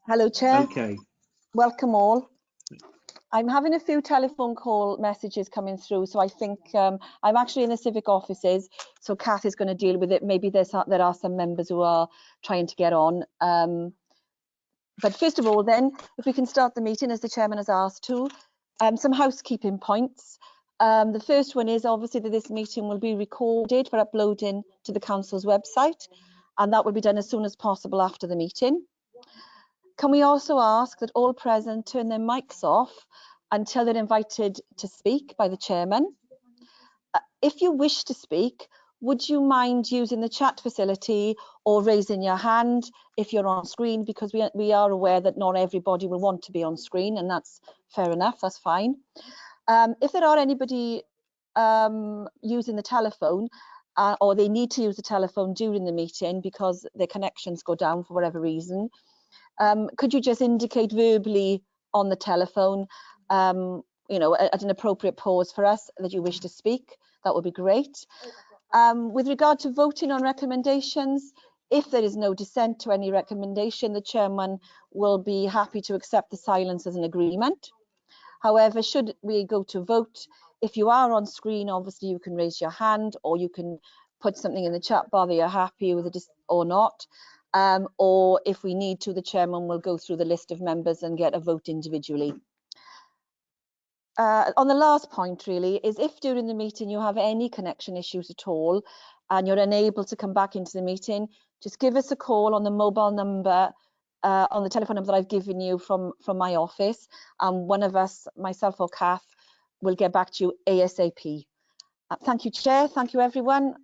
Hello, Chair. Okay. Welcome all. I'm having a few telephone call messages coming through, so I think I'm actually in the civic offices, so Kath is going to deal with it. Maybe there are some members who are trying to get on. But first of all, then, if we can start the meeting as the chairman has asked to, some housekeeping points. The first one is obviously that this meeting will be recorded for uploading to the council's website, and that will be done as soon as possible after the meeting. Can we also ask that all present turn their mics off until they're invited to speak by the chairman? If you wish to speak, would you mind using the chat facility or raising your hand if you're on screen, because we are aware that not everybody will want to be on screen, and that's fair enough, that's fine. If there are anybody using the telephone or they need to use the telephone during the meeting because their connections go down for whatever reason, could you just indicate verbally on the telephone, you know, at an appropriate pause for us that you wish to speak? That would be great. With regard to voting on recommendations, if there is no dissent to any recommendation, the chairman will be happy to accept the silence as an agreement. However, should we go to vote, if you are on screen, obviously you can raise your hand or you can put something in the chat bar that you're happy with it or not. Or if we need to, the chairman will go through the list of members and get a vote individually. On the last point really is if during the meeting you have any connection issues at all and you're unable to come back into the meeting, just give us a call on the mobile number, on the telephone number that I've given you from my office, and one of us, myself or Kath, will get back to you ASAP. Thank you, Chair. Thank you, everyone.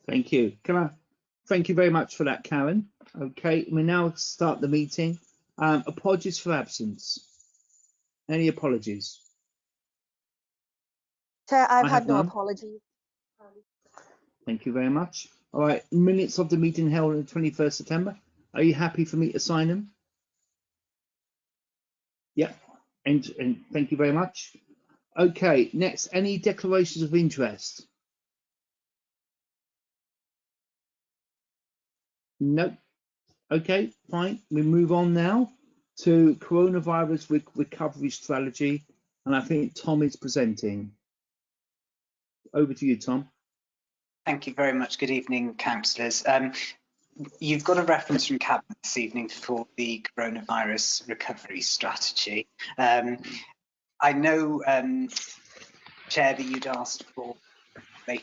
Thank you. Thank you very much for that, Karen. Okay, we now start the meeting. Apologies for absence. Any apologies? Chair, I've had no apologies. Thank you very much. All right, minutes of the meeting held on the 21st September. Are you happy for me to sign them? Yeah, and thank you very much. Okay, next, any declarations of interest? No. Okay, fine. We move on now to coronavirus recovery strategy, and I think Tom is presenting. Over to you, Tom. Thank you very much. Good evening, councillors. You've got a reference from Cabinet this evening for the coronavirus recovery strategy. I know, Chair, that you'd asked for fail.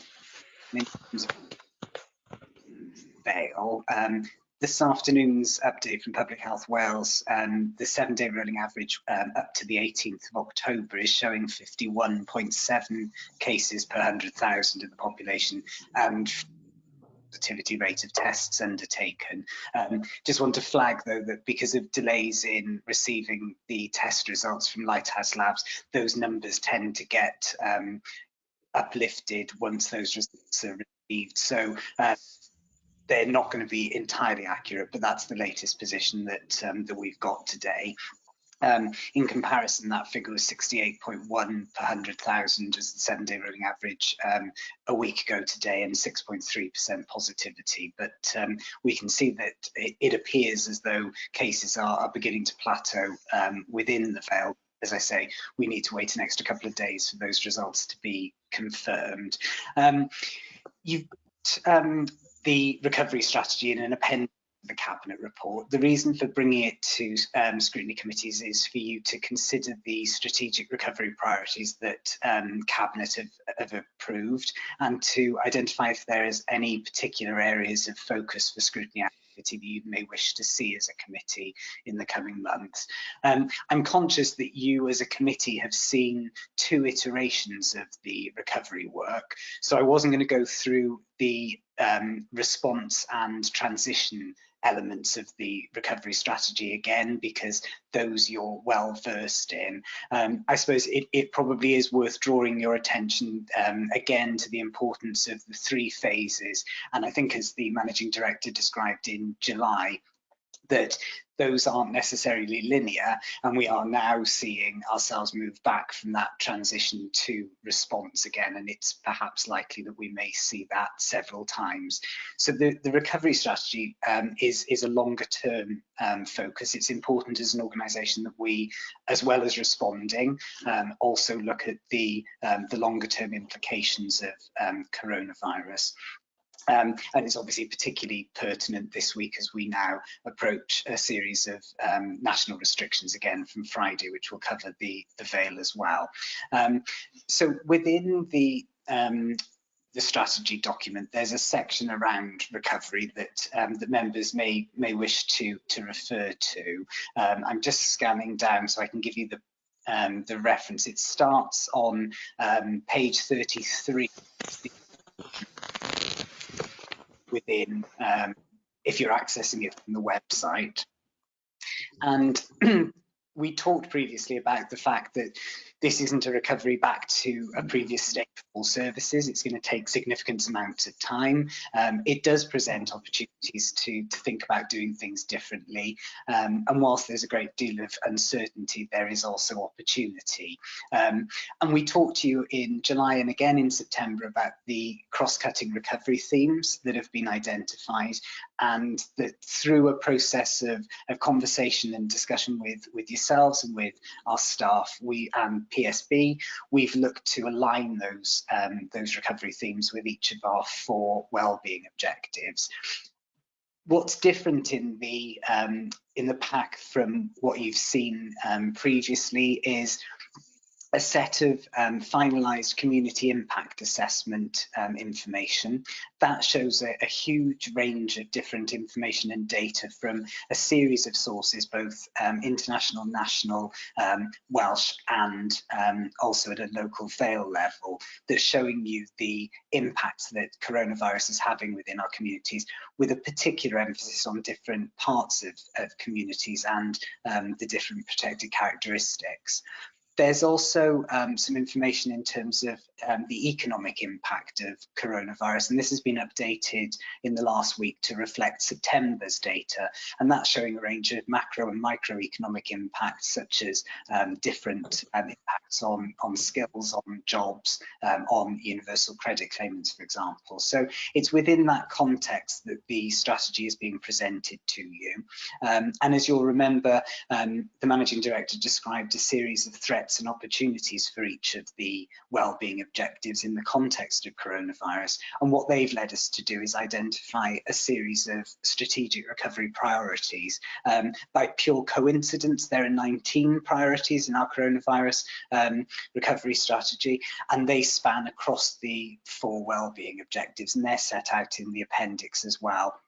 This afternoon's update from Public Health Wales, the 7-day rolling average up to the 18th of October is showing 51.7 cases per 100,000 in the population and positivity rate of tests undertaken. Just want to flag though that because of delays in receiving the test results from Lighthouse Labs, those numbers tend to get uplifted once those results are received. So they're not going to be entirely accurate, but that's the latest position that that we've got today. In comparison, that figure was 68.1 per 100,000 as the 7-day rolling average a week ago today, and 6.3% positivity. But we can see that it appears as though cases are beginning to plateau within the Vale. As I say, we need to wait an extra couple of days for those results to be confirmed. You've the recovery strategy in an appendix to the Cabinet report. The reason for bringing it to scrutiny committees is for you to consider the strategic recovery priorities that Cabinet have approved, and to identify if there is any particular areas of focus for scrutiny activity that you may wish to see as a committee in the coming months. I'm conscious that you as a committee have seen 2 iterations of the recovery work, so I wasn't going to go through the response and transition elements of the recovery strategy again, because those you're well versed in. I suppose it probably is worth drawing your attention again to the importance of the 3 phases, and I think as the Managing Director described in July, that those aren't necessarily linear, and we are now seeing ourselves move back from that transition to response again, and it's perhaps likely that we may see that several times. So the recovery strategy is a longer term focus. It's important as an organisation that we, as well as responding, also look at the longer term implications of coronavirus. And it's obviously particularly pertinent this week as we now approach a series of national restrictions again from Friday, which will cover the Vale as well. So within the strategy document, there's a section around recovery that the members may wish to refer to. I'm just scanning down so I can give you the reference. It starts on page 33. Within, if you're accessing it from the website. And we talked previously about the fact that this isn't a recovery back to a previous state for all services. It's going to take significant amounts of time. It does present opportunities to think about doing things differently. And whilst there's a great deal of uncertainty, there is also opportunity. And we talked to you in July and again in September about the cross-cutting recovery themes that have been identified, and that through a process of conversation and discussion with yourselves and with our staff, and PSB, we've looked to align those recovery themes with each of our 4 wellbeing objectives. What's different in the pack from what you've seen previously is a set of finalised community impact assessment information. That shows a huge range of different information and data from a series of sources, both international, national, Welsh, and also at a local Vale level, that's showing you the impact that coronavirus is having within our communities, with a particular emphasis on different parts of communities and the different protected characteristics. There's also some information in terms of the economic impact of coronavirus, and this has been updated in the last week to reflect September's data, and that's showing a range of macro and microeconomic impacts, such as different impacts on skills, on jobs, on universal credit claimants, for example. So it's within that context that the strategy is being presented to you. And as you'll remember, the Managing Director described a series of threats and opportunities for each of the wellbeing objectives in the context of coronavirus, and what they've led us to do is identify a series of strategic recovery priorities. By pure coincidence, there are 19 priorities in our coronavirus recovery strategy, and they span across the 4 wellbeing objectives, and they're set out in the appendix as well.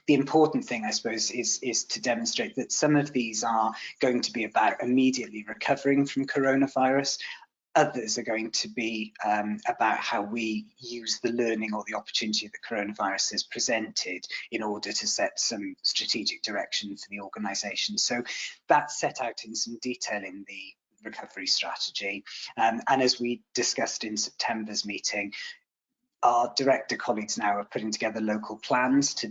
The important thing, I suppose, is to demonstrate that some of these are going to be about immediately recovering from coronavirus. Others are going to be about how we use the learning or the opportunity that coronavirus has presented in order to set some strategic direction for the organisation. So that's set out in some detail in the recovery strategy. And as we discussed in September's meeting, our director colleagues now are putting together local plans to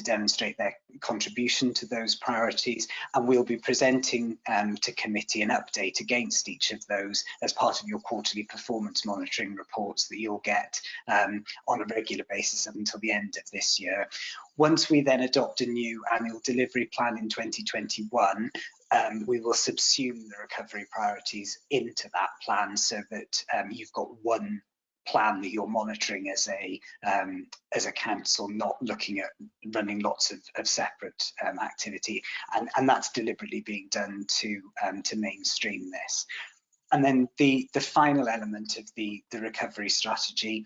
demonstrate their contribution to those priorities, and we'll be presenting to committee an update against each of those as part of your quarterly performance monitoring reports that you'll get on a regular basis up until the end of this year. Once we then adopt a new annual delivery plan in 2021, we will subsume the recovery priorities into that plan so that you've got one plan that you're monitoring as a council, not looking at running lots of separate activity, and that's deliberately being done to mainstream this. And then the final element of the recovery strategy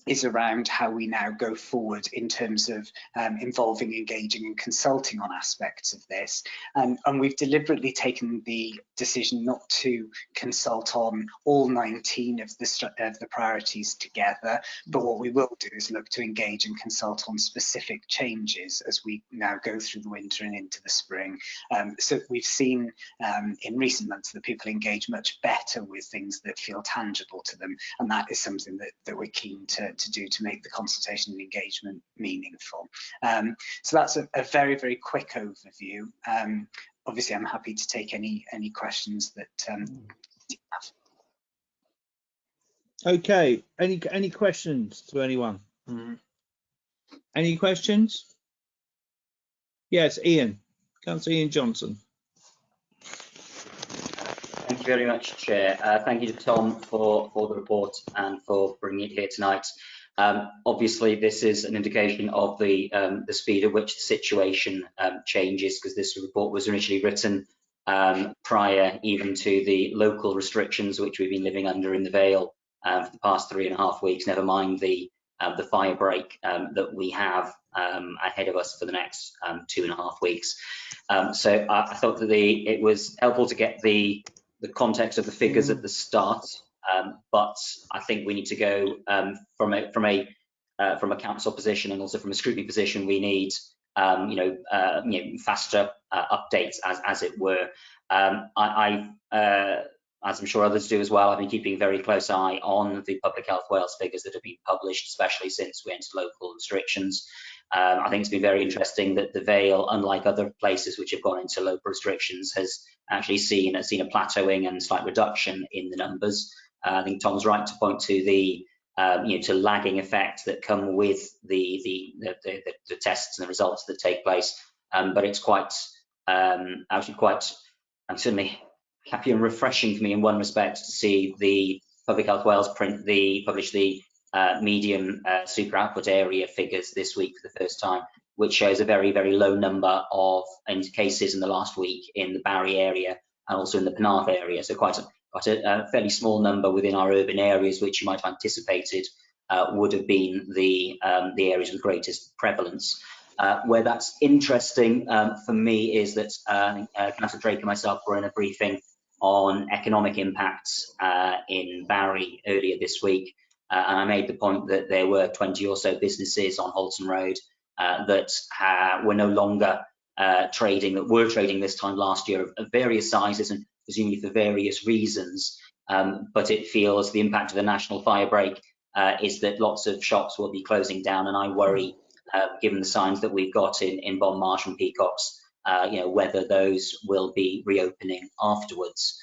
is around how we now go forward in terms of involving, engaging and consulting on aspects of this. And we've deliberately taken the decision not to consult on all 19 of the priorities together, but what we will do is look to engage and consult on specific changes as we now go through the winter and into the spring. So we've seen in recent months that people engage much better with things that feel tangible to them, and that is something that we're keen to to do to make the consultation and engagement meaningful. So that's a very, very quick overview. Obviously, I'm happy to take any questions that you have. Okay, any questions to anyone? Any questions? Yes, Ian, Councillor Ian Johnson. Thank you very much, Chair. Thank you to Tom for the report and for bringing it here tonight. Obviously, this is an indication of the speed at which the situation changes, because this report was initially written prior even to the local restrictions which we've been living under in the Vale for the past 3.5 weeks, never mind the fire break that we have ahead of us for the next 2.5 weeks. So I thought that it was helpful to get the context of the figures at the start, but I think we need to go from a council position and also from a scrutiny position. We need faster updates, as it were. As I'm sure others do as well, I've been keeping a very close eye on the Public Health Wales figures that have been published, especially since we entered local restrictions. I think it's been very interesting that the Vale, unlike other places which have gone into local restrictions, has actually seen a plateauing and slight reduction in the numbers. I think Tom's right to point to the to lagging effects that come with the tests and the results that take place. But it's quite certainly happy and refreshing for me in one respect to see the Public Health Wales publish the medium super output area figures this week for the first time, which shows a very, very low number of cases in the last week in the Barry area and also in the Penarth area. So quite a fairly small number within our urban areas, which you might have anticipated would have been the areas with greatest prevalence. Where that's interesting for me is that Councillor Drake and myself were in a briefing on economic impacts in Barry earlier this week. And I made the point that there were 20 or so businesses on Halton Road that were no longer trading, that were trading this time last year of various sizes and presumably for various reasons. But it feels the impact of the national fire break is that lots of shops will be closing down, and I worry, given the signs that we've got in Bon Marsh and Peacocks, whether those will be reopening afterwards.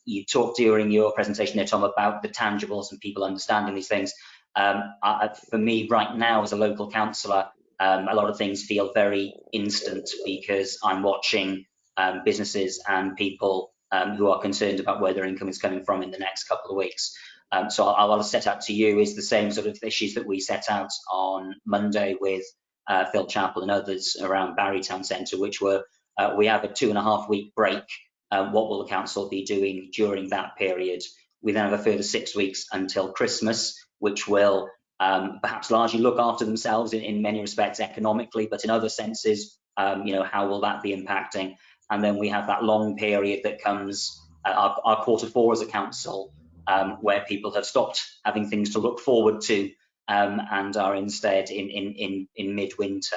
You talked during your presentation there, Tom, about the tangibles and people understanding these things. For me, right now, as a local councillor, a lot of things feel very instant because I'm watching businesses and people who are concerned about where their income is coming from in the next couple of weeks. So I'll set out to you is the same sort of issues that we set out on Monday with Phil Chappell and others around Barry Town Centre, which were we have a 2.5 week break. What will the council be doing during that period? We then have a further 6 weeks until Christmas, which will perhaps largely look after themselves in many respects economically, but in other senses, how will that be impacting? And then we have that long period that comes our Q4 as a council, where people have stopped having things to look forward to and are instead in midwinter.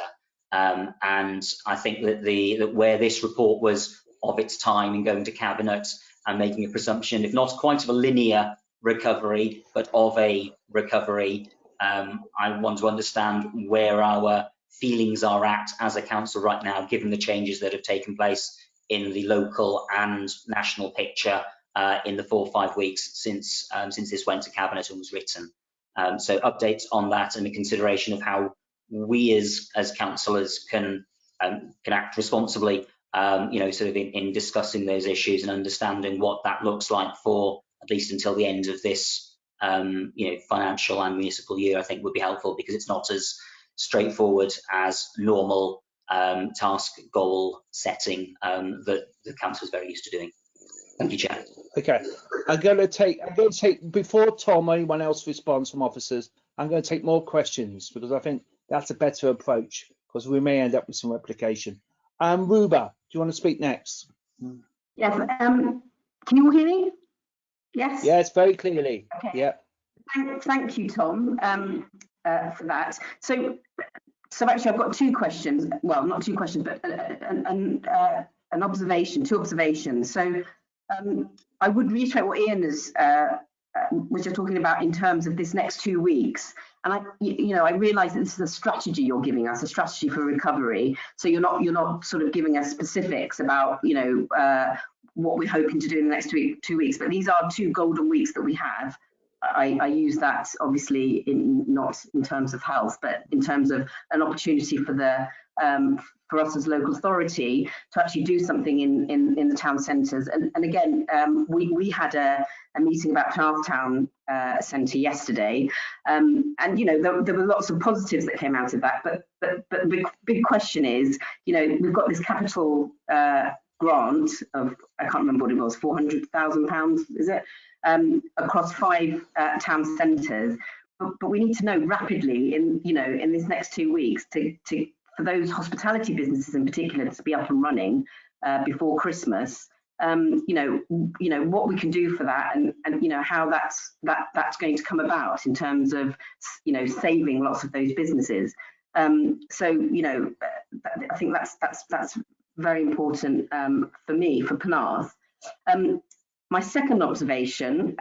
And I think that where this report was of its time in going to Cabinet and making a presumption, if not quite of a linear recovery, but of a recovery, I want to understand where our feelings are at as a council right now, given the changes that have taken place in the local and national picture in the 4 or 5 weeks since this went to Cabinet and was written. So updates on that and a consideration of how we as councillors can act responsibly, sort of in discussing those issues and understanding what that looks like for at least until the end of this financial and municipal year, I think would be helpful, because it's not as straightforward as normal task goal setting that the council is very used to doing. Thank you, Chair. Okay, I'm going to take before Tom or anyone else responds from officers, I'm going to take more questions because I think that's a better approach, because we may end up with some replication. Ruba, do you want to speak next? Yes. Can you all hear me? Yes. Yes, very clearly. Okay. Yeah. Thank you, Tom, for that. So actually, I've got 2 questions. Well, not 2 questions, but an observation, 2 observations. So I would reiterate what Ian has was just talking about in terms of this next 2 weeks. And I realise that this is a strategy you're giving us, a strategy for recovery. So you're not sort of giving us specifics about, what we're hoping to do in the next 2 weeks. But these are 2 golden weeks that we have. I use that obviously not in terms of health, but in terms of an opportunity for the for us as local authority to actually do something in the town centres. And again, we had a meeting about Penarth Town Centre yesterday, and there were lots of positives that came out of that. But the big question is, we've got this capital grant of, I can't remember what it was, £400,000, is it? Across 5 town centres, but we need to know rapidly in this next 2 weeks for those hospitality businesses in particular to be up and running before Christmas. What we can do for that, and how that's going to come about in terms of saving lots of those businesses. I think that's very important for me, for Penarth. My second observation,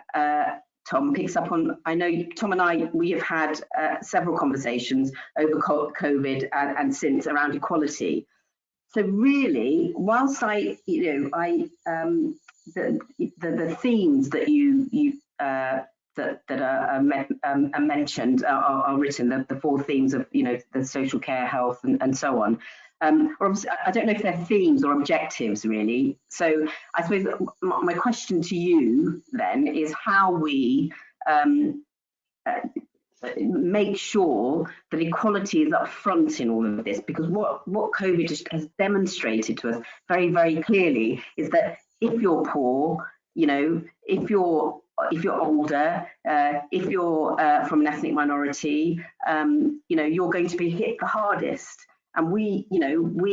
Tom, picks up on, I know Tom and I, we have had several conversations over COVID and since around equality. So really, whilst the themes that that are mentioned are written, the 4 themes of the social care, health, and so on. Or I don't know if they're themes or objectives really. So I suppose my question to you then is how we make sure that equality is up front in all of this, because what COVID has demonstrated to us very, very clearly is that if you're poor, if you're older, if you're from an ethnic minority, you're going to be hit the hardest. And we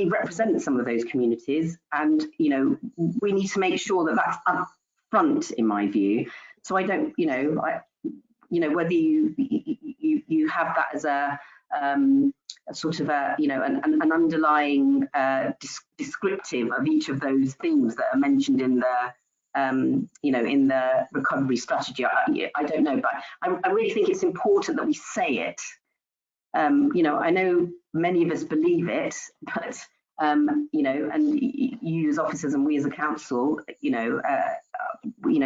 represent some of those communities, and we need to make sure that that's up front, in my view. So I don't, whether you have that as a sort of an underlying descriptive of each of those themes that are mentioned in the in the recovery strategy. I don't know, but I really think it's important that we say it. I know many of us believe it, but and you as officers and we as a council, we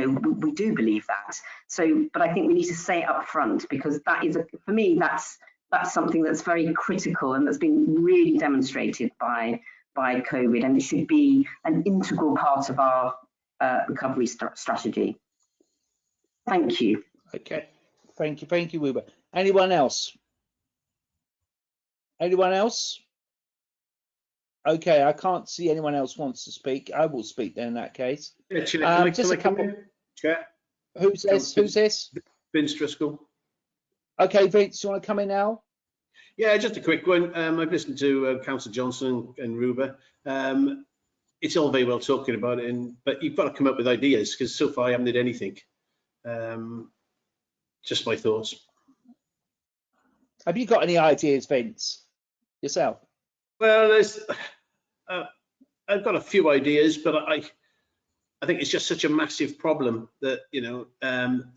do believe that. So, but I think we need to say it up front, because that is, for me, that's something that's very critical and that's been really demonstrated by COVID, and it should be an integral part of our recovery strategy. Thank you. Okay, thank you, Wilbur. Anyone else? Anyone else? Okay, I can't see anyone else wants to speak. I will speak then in that case. Yeah, Chair, just a couple. Chair. Who's this? Who's this? Vince Driscoll. Okay, Vince, do you want to come in now? Yeah, just a quick one. I've listened to Councillor Johnson and Ruber. It's all very well talking about it, but you've got to come up with ideas, because so far I haven't did anything. Just my thoughts. Have you got any ideas, Vince, yourself? Well, I've got a few ideas, but I think it's just such a massive problem that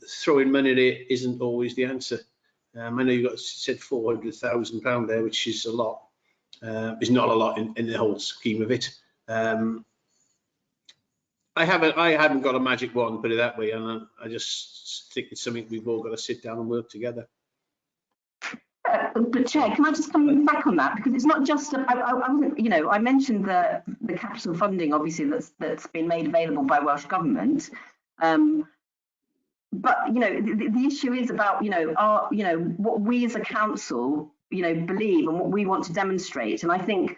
throwing money at it isn't always the answer. I know you said £400,000 there, which is a lot. It's not a lot in the whole scheme of it. I haven't got a magic wand, put it that way, and I just think it's something we've all got to sit down and work together. But Chair, can I just come back on that, because it's not just I mentioned the capital funding, obviously, that's been made available by Welsh Government, but the issue is about what we as a council believe and what we want to demonstrate, and I think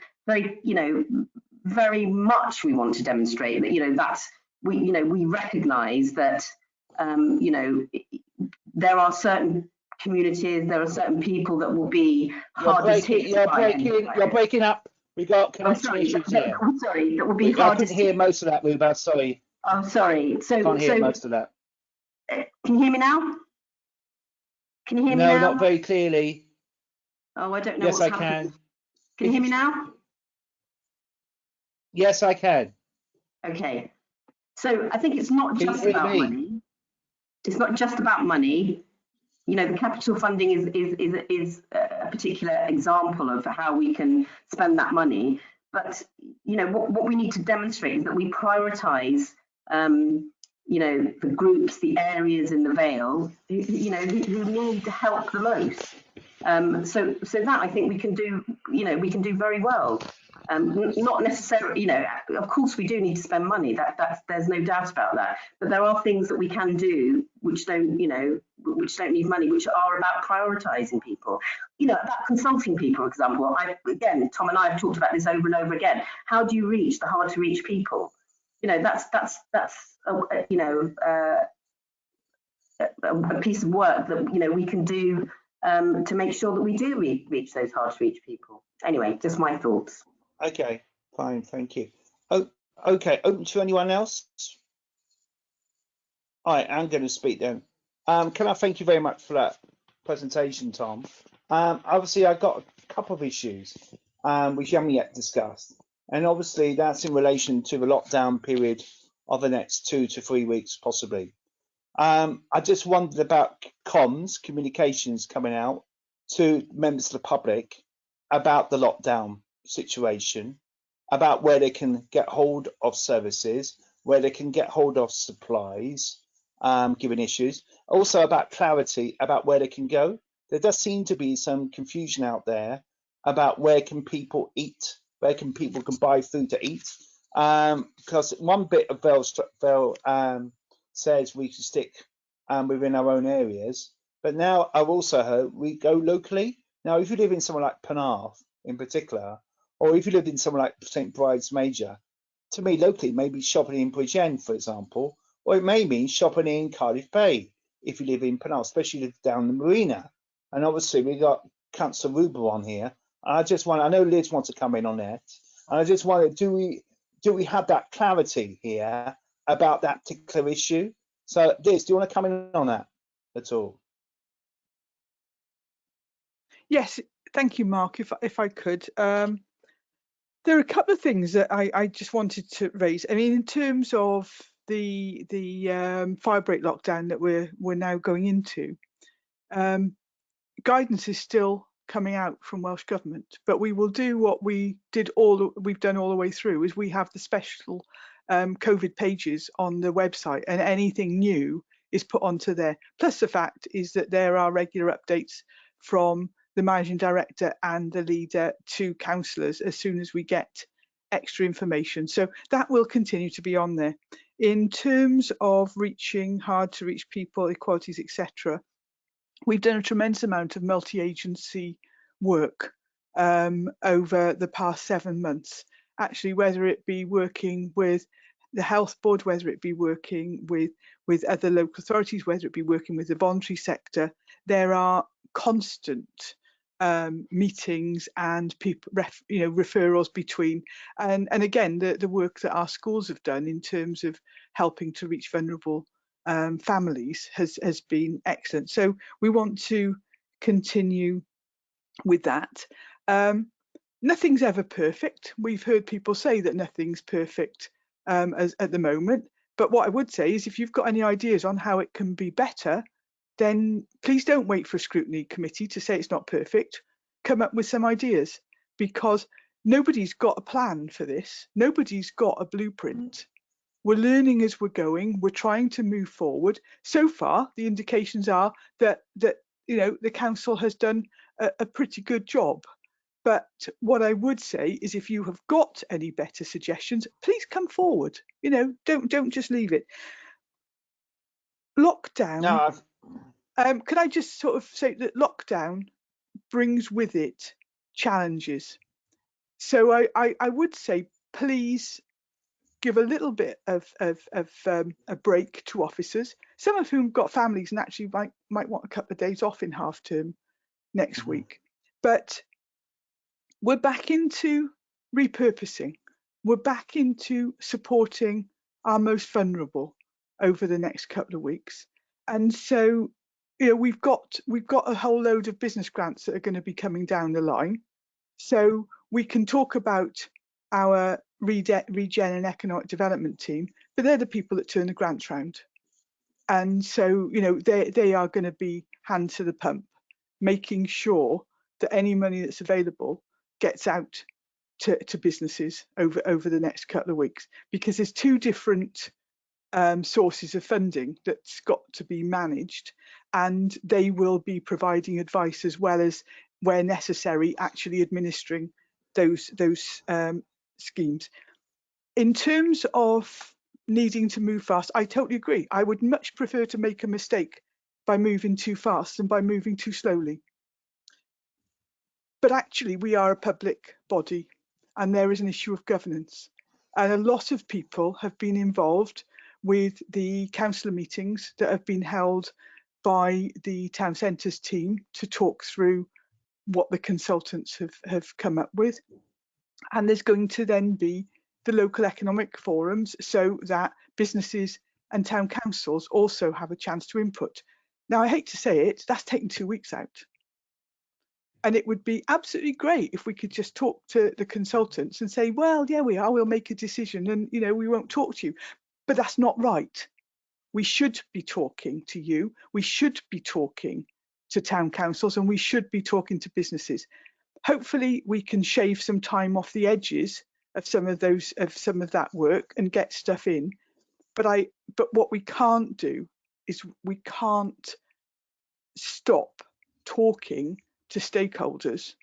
very much we want to demonstrate that that's we recognise that there are certain communities, there are certain people that will be hardest hit. You're breaking up. We got connection issues here. I'm sorry, that will be hardest. I couldn't hear most of that, Ruba. Sorry. I'm sorry. Can't hear most of that. Can you hear me now? Can you hear me now? No, not very clearly. Oh, I don't know. Yes, I can. Can you hear me now? Yes, I can. Okay. So I think it's not just about money. It's not just about money. You know, the capital funding is a particular example of how we can spend that money. But, you know, what we need to demonstrate is that we prioritise, you know, the groups, the areas in the Vale, you know, who need the help the most. So that I think we can do, you know, we can do very well. Not necessarily, you know, of course we do need to spend money, there's no doubt about that, but there are things that we can do which don't, you know, which don't need money, which are about prioritising people, you know, about consulting people, for example. Again, Tom and I have talked about this over and over again. How do you reach the hard to reach people? You know, that's you know, a piece of work that, you know, we can do to make sure that we do reach those hard to reach people. Anyway, just my thoughts. Okay, fine, thank you. Oh, okay, open to anyone else? All right, I'm going to speak then. Can I thank you very much for that presentation, Tom? Obviously, I've got a couple of issues which you haven't yet discussed. And obviously, that's in relation to the lockdown period of the next 2 to 3 weeks, possibly. I just wondered about comms, communications coming out to members of the public about the lockdown situation, about where they can get hold of services, where they can get hold of supplies, given issues. Also about clarity about where they can go. There does seem to be some confusion out there about where can people eat, where can people buy food to eat. Because one bit of Vale says we can stick within our own areas, but now I've also heard we go locally. Now, if you live in somewhere like Penarth in particular, or if you live in somewhere like St Bride's Major, to me locally maybe shopping in Bridgend, for example, or it may mean shopping in Cardiff Bay if you live in Penarth, especially if you live down the marina. And obviously we got Councillor Ruber on here. And I just want, I know Liz wants to come in on that, and I just wonder, do we have that clarity here about that particular issue? So Liz, do you want to come in on that at all? Yes, thank you, Mark. If I could, there are a couple of things that I just wanted to raise. I mean, in terms of the firebreak lockdown that we're now going into, guidance is still coming out from Welsh Government, but we will do what we've done all the way through, is we have the special COVID pages on the website, and anything new is put onto there. Plus the fact is that there are regular updates from the managing director and the leader to councillors as soon as we get extra information. So that will continue to be on there. In terms of reaching hard to reach people, equalities, etc., we've done a tremendous amount of multi-agency work over the past 7 months. Actually, whether it be working with the health board, whether it be working with other local authorities, whether it be working with the voluntary sector, there are constant meetings and people, referrals between, and again the work that our schools have done in terms of helping to reach vulnerable families has been excellent. So we want to continue with that. Nothing's ever perfect. We've heard people say that nothing's perfect as at the moment, but what I would say is if you've got any ideas on how it can be better, then please don't wait for a scrutiny committee to say it's not perfect. Come up with some ideas, because nobody's got a plan for this. Nobody's got a blueprint. We're learning as we're going. We're trying to move forward. So far, the indications are that the council has done a pretty good job. But what I would say is, if you have got any better suggestions, please come forward. Don't just leave it. Lockdown. No, Can I just sort of say that lockdown brings with it challenges. So I would say, please give a little bit of a break to officers, some of whom got families and actually might want a couple of days off in half term next week. But we're back into repurposing. We're back into supporting our most vulnerable over the next couple of weeks. And so, we've got a whole load of business grants that are going to be coming down the line. So we can talk about our regen and economic development team, but they're the people that turn the grants round. And so, you know, they are going to be hand to the pump, making sure that any money that's available gets out to businesses over the next couple of weeks, because there's two different sources of funding that's got to be managed, and they will be providing advice as well as, where necessary, actually administering those schemes. In terms of needing to move fast, I totally agree. I would much prefer to make a mistake by moving too fast than by moving too slowly. But actually, we are a public body, and there is an issue of governance. And a lot of people have been involved with the councillor meetings that have been held by the town centres team to talk through what the consultants have come up with. And there's going to then be the local economic forums, so that businesses and town councils also have a chance to input. Now, I hate to say it, that's taken 2 weeks out. And it would be absolutely great if we could just talk to the consultants and say, well, yeah, we'll make a decision, and, you know, we won't talk to you. But that's not right. We should be talking to you. We should be talking to town councils, and we should be talking to businesses. Hopefully we can shave some time off the edges of some of that work and get stuff in. But what we can't do is we can't stop talking to stakeholders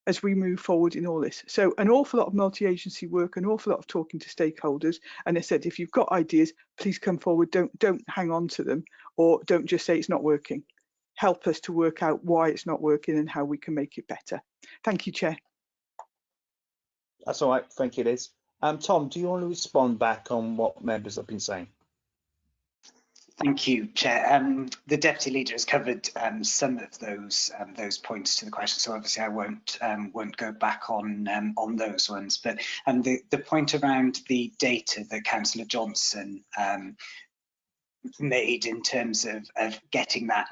as we move forward in all this. So an awful lot of multi-agency work, an awful lot of talking to stakeholders. And I said, if you've got ideas, please come forward. Don't hang on to them, or don't just say it's not working. Help us to work out why it's not working and how we can make it better. Thank you, Chair. That's all right. Thank you, Liz. Tom, do you want to respond back on what members have been saying? Thank you, Chair. The Deputy Leader has covered some of those points to the question, so obviously I won't go back on those ones. But the point around the data that Councillor Johnson made in terms of getting that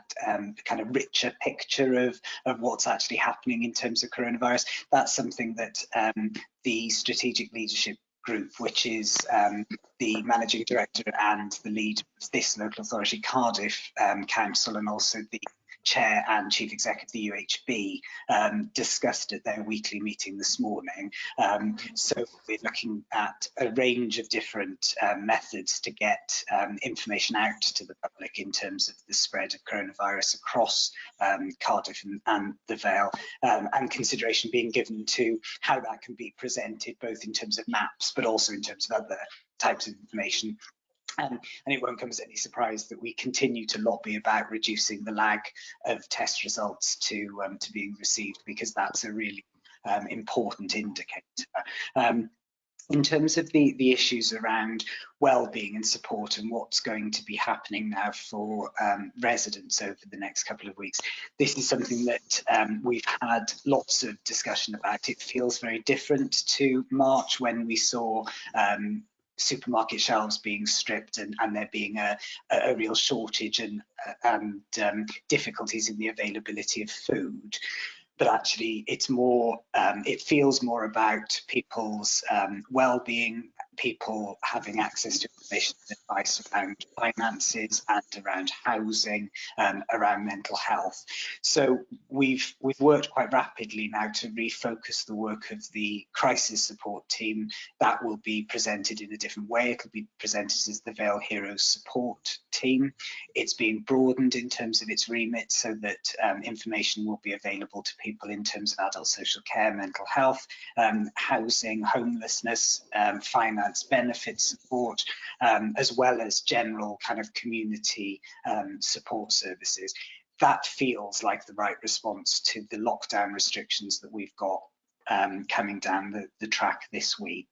kind of richer picture of what's actually happening in terms of coronavirus, that's something that the Strategic Leadership Group, which is the Managing Director and the lead of this local authority, Cardiff Council, and also the Chair and Chief Executive of the UHB, discussed at their weekly meeting this morning. So we're looking at a range of different methods to get information out to the public in terms of the spread of coronavirus across Cardiff and the Vale, and consideration being given to how that can be presented, both in terms of maps, but also in terms of other types of information. And it won't come as any surprise that we continue to lobby about reducing the lag of test results to being received, because that's a really important indicator. In terms of the issues around well-being and support and what's going to be happening now for residents over the next couple of weeks, this is something that we've had lots of discussion about. It feels very different to March, when we saw supermarket shelves being stripped and there being a real shortage and difficulties in the availability of food. But actually it's more, it feels more about people's well-being, people having access to information and advice around finances and around housing, around mental health. So we've worked quite rapidly now to refocus the work of the crisis support team. That will be presented in a different way. It'll be presented as the Vale Heroes support team. It's being broadened in terms of its remit, so that information will be available to people in terms of adult social care, mental health, housing, homelessness, finance, benefit support, as well as general kind of community support services. That feels like the right response to the lockdown restrictions that we've got coming down the track this week.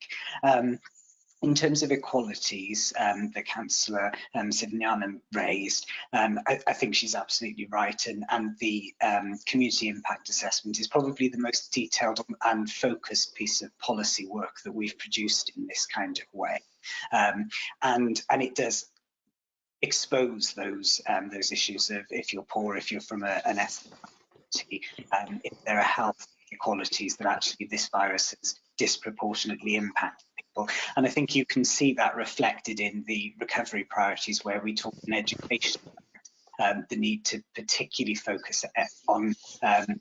In terms of equalities that Councillor Sivanyanam raised, I think she's absolutely right, and the community impact assessment is probably the most detailed and focused piece of policy work that we've produced in this kind of way, and it does expose those issues of if you're poor, if you're from an ethnicity, if there are health inequalities that actually this virus has disproportionately impacted possible. And I think you can see that reflected in the recovery priorities, where we talk in education the need to particularly focus on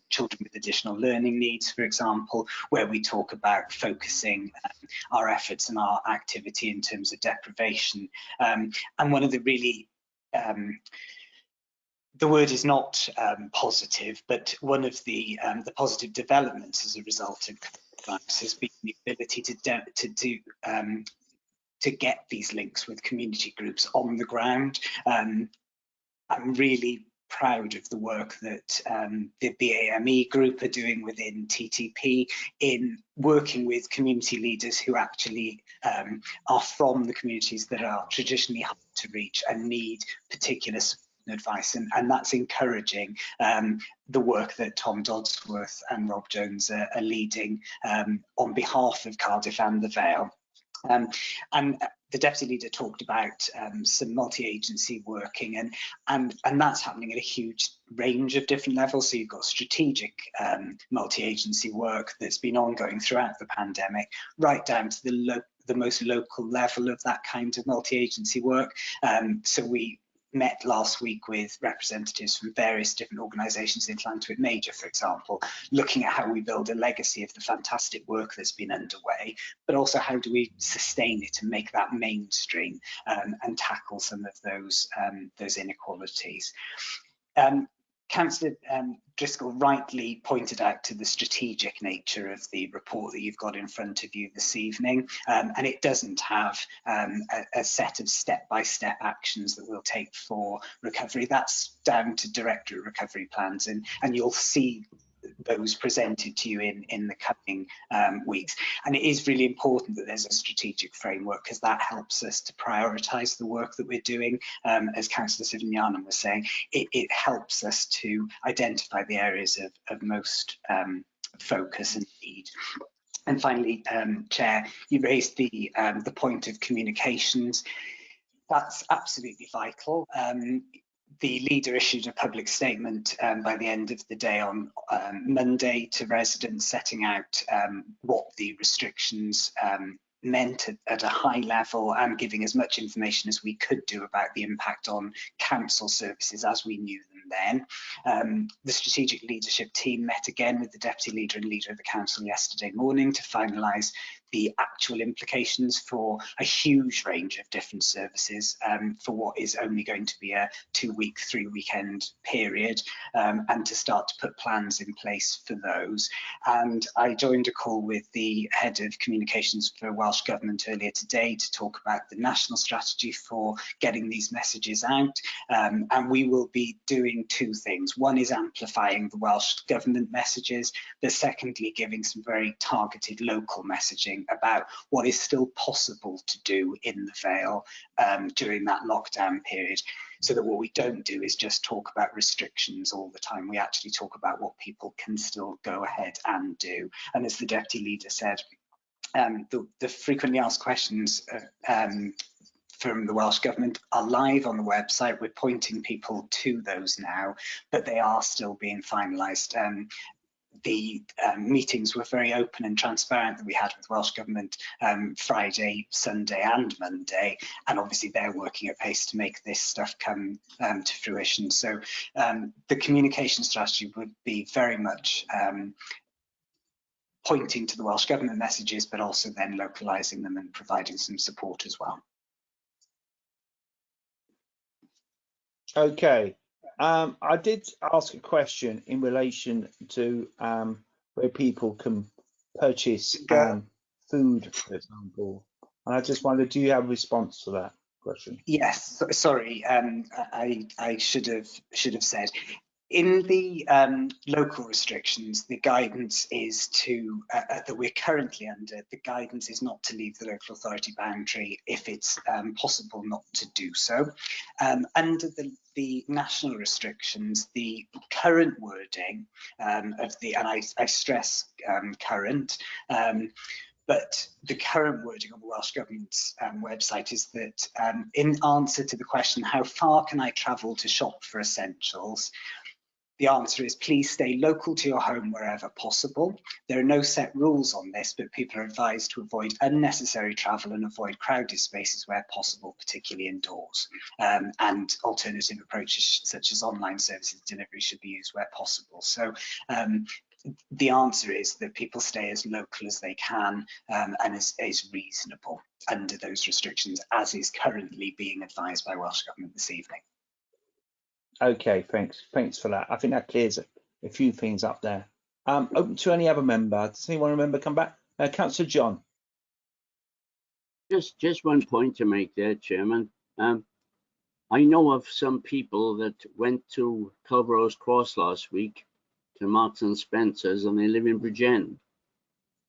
children with additional learning needs, for example, where we talk about focusing our efforts and our activity in terms of deprivation. And one of the really the word is not positive, but one of the positive developments as a result of coronavirus has been the ability to get these links with community groups on the ground. I'm really proud of the work that the BAME group are doing within TTP in working with community leaders who actually are from the communities that are traditionally hard to reach and need particular support and advice, and that's encouraging the work that Tom Dodsworth and Rob Jones are leading on behalf of Cardiff and the Vale. And the deputy leader talked about some multi-agency working, and that's happening at a huge range of different levels. So you've got strategic multi-agency work that's been ongoing throughout the pandemic, right down to the most local level of that kind of multi-agency work. So we met last week with representatives from various different organisations in Llantwit Major, for example, looking at how we build a legacy of the fantastic work that's been underway, but also how do we sustain it and make that mainstream and tackle some of those inequalities. Councillor Driscoll rightly pointed out to the strategic nature of the report that you've got in front of you this evening, and it doesn't have a set of step-by-step actions that we'll take for recovery. That's down to Directorate Recovery Plans, and you'll see those presented to you in the coming weeks. And it is really important that there's a strategic framework, because that helps us to prioritise the work that we're doing. As Councillor Sivanyanam was saying, it helps us to identify the areas of most focus and need. And finally, Chair, you raised the point of communications. That's absolutely vital. The leader issued a public statement by the end of the day on Monday to residents, setting out what the restrictions meant at a high level, and giving as much information as we could do about the impact on council services as we knew them then. The strategic leadership team met again with the deputy leader and leader of the council yesterday morning to finalise the actual implications for a huge range of different services for what is only going to be a 2-week, 3-weekend period, and to start to put plans in place for those. And I joined a call with the head of communications for Welsh Government earlier today to talk about the national strategy for getting these messages out, and we will be doing 2 things. One is amplifying the Welsh Government messages, but secondly giving some very targeted local messaging about what is still possible to do in the Vale during that lockdown period, so that what we don't do is just talk about restrictions all the time. We actually talk about what people can still go ahead and do. And as the deputy leader said, the frequently asked questions from the Welsh Government are live on the website. We're pointing people to those now, but they are still being finalised. The meetings were very open and transparent that we had with Welsh Government Friday, Sunday and Monday, and obviously they're working at pace to make this stuff come to fruition. So the communication strategy would be very much pointing to the Welsh Government messages, but also then localising them and providing some support as well. Okay. I did ask a question in relation to where people can purchase food, for example, and I just wondered, do you have a response to that question? Yes, sorry, I should have said. In the local restrictions, the guidance is to that we're currently under. The guidance is not to leave the local authority boundary if it's possible not to do so. Under the national restrictions, the current wording of the, and I stress current, but the current wording on the Welsh Government's website is that in answer to the question, how far can I travel to shop for essentials? the answer is please stay local to your home wherever possible. There are no set rules on this, but people are advised to avoid unnecessary travel and avoid crowded spaces where possible, particularly indoors. And alternative approaches such as online services delivery should be used where possible. So the answer is that people stay as local as they can and is reasonable under those restrictions, as is currently being advised by Welsh Government this evening. Okay, thanks for that. I think that clears a few things up there. Open to any other member. Does anyone remember come back? Councillor John. Just one point to make there, Chairman. I know of some people that went to Culverose Cross last week to Marks and Spencer's, and they live in Bridgend,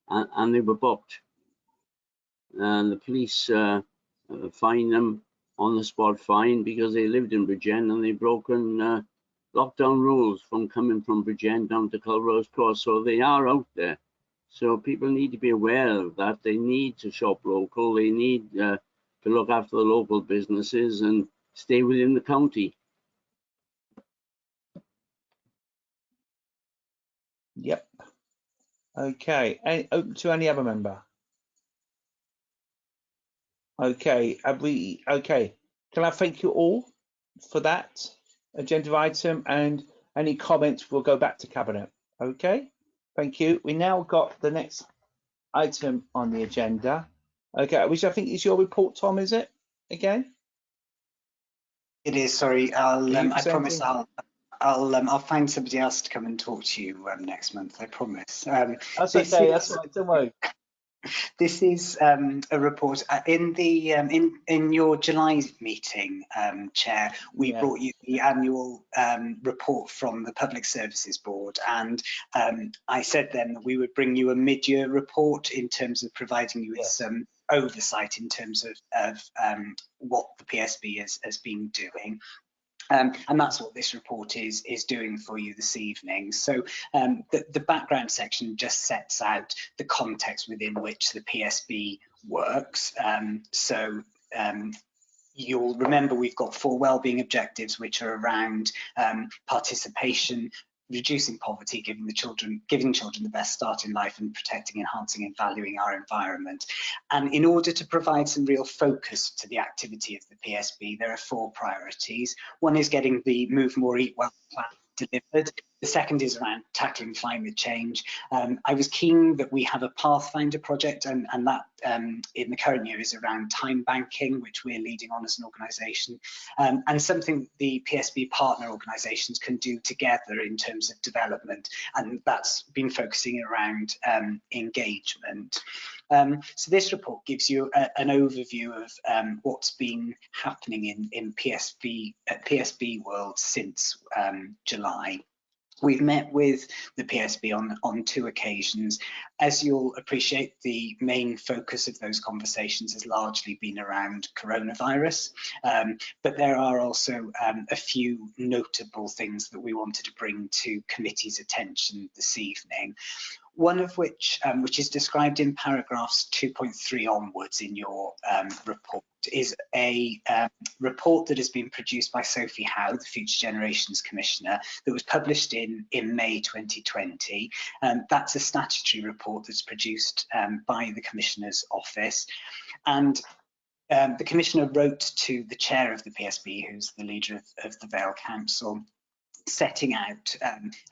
and they were booked. And the police fined them on the spot fine because they lived in Bridgend and they've broken lockdown rules from coming from Bridgend down to Culverose Cross. So they are out there. So people need to be aware of that. They need to shop local. They need to look after the local businesses and stay within the county. Yep. Okay. Open to any other member? Okay. Okay. Can I thank you all for that agenda item, and any comments will go back to Cabinet. Okay. Thank you. We now got the next item on the agenda. Okay, which I think is your report, Tom, is it? Again? It is. Sorry, I promise presenting? I'll find somebody else to come and talk to you next month. I promise. That's okay. That's right. Don't worry. This is a report in the in your July meeting, Chair. We brought you the annual report from the Public Services Board, and I said then that we would bring you a mid-year report in terms of providing you with some oversight in terms of what the PSB has been doing. And that's what this report is doing for you this evening. So the background section just sets out the context within which the PSB works. You'll remember we've got 4 wellbeing objectives, which are around participation, reducing poverty, giving children the best start in life, and protecting, enhancing and valuing our environment. And in order to provide some real focus to the activity of the PSB, there are 4 priorities. One is getting the Move More Eat Well plan delivered. The second is around tackling climate change. I was keen that we have a Pathfinder project, and that in the current year is around time banking, which we're leading on as an organisation, and something the PSB partner organisations can do together in terms of development, and that's been focusing around engagement. So this report gives you an overview of what's been happening in PSB world since July. We've met with the PSB on 2 occasions. As you'll appreciate, the main focus of those conversations has largely been around coronavirus, but there are also a few notable things that we wanted to bring to committee's attention this evening. One of which is described in paragraphs 2.3 onwards in your report, is a report that has been produced by Sophie Howe, the Future Generations Commissioner, that was published in May 2020. That's a statutory report that's produced by the Commissioner's office. And the Commissioner wrote to the chair of the PSB, who's the leader of the Vale Council, setting out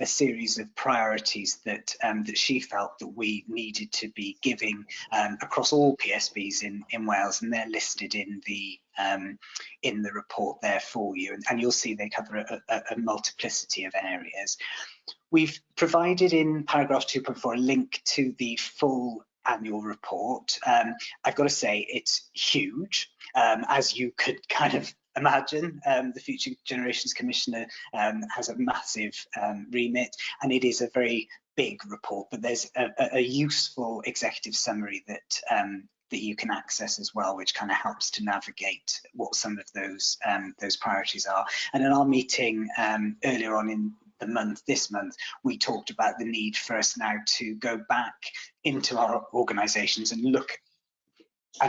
a series of priorities that she felt that we needed to be giving across all PSBs in Wales, and they're listed in the report there for you, and you'll see they cover a multiplicity of areas. We've provided in paragraph 2.4 a link to the full annual report. I've got to say it's huge, as you could kind of imagine. The Future Generations Commissioner has a massive remit, and it is a very big report, but there's a useful executive summary that you can access as well, which kind of helps to navigate what some of those priorities are. And in our meeting earlier on in this month, we talked about the need for us now to go back into our organisations and look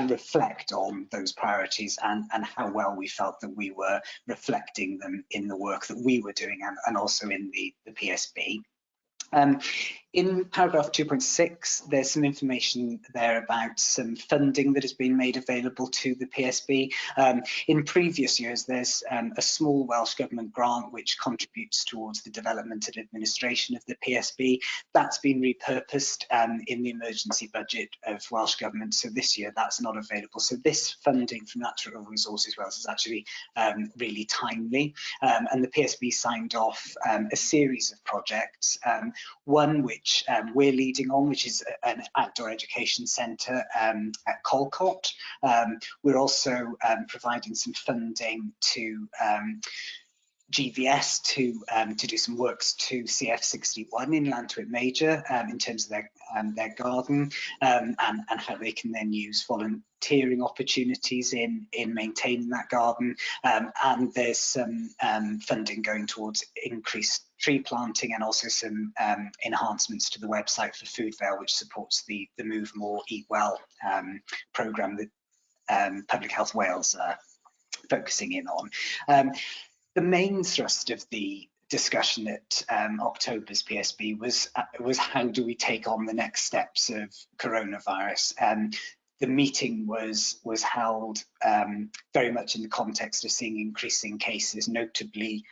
reflect on those priorities and how well we felt that we were reflecting them in the work that we were doing and also in the PSB. In paragraph 2.6, there's some information there about some funding that has been made available to the PSB. In previous years, there's a small Welsh Government grant which contributes towards the development and administration of the PSB. That's been repurposed in the emergency budget of Welsh Government. So this year, that's not available. So this funding from Natural Resources Wales is actually really timely. And the PSB signed off a series of projects. One which we're leading on, which is an outdoor education centre at Colcott. We're also providing some funding to GVS to do some works to CF61 in Llantwit Major in terms of their garden and how they can then use volunteering opportunities in maintaining that garden. And there's some funding going towards increased tree planting and also some enhancements to the website for Foodvale, which supports the Move More, Eat Well programme that Public Health Wales are focusing in on. The main thrust of the discussion at October's PSB was how do we take on the next steps of coronavirus. The meeting was held very much in the context of seeing increasing cases, notably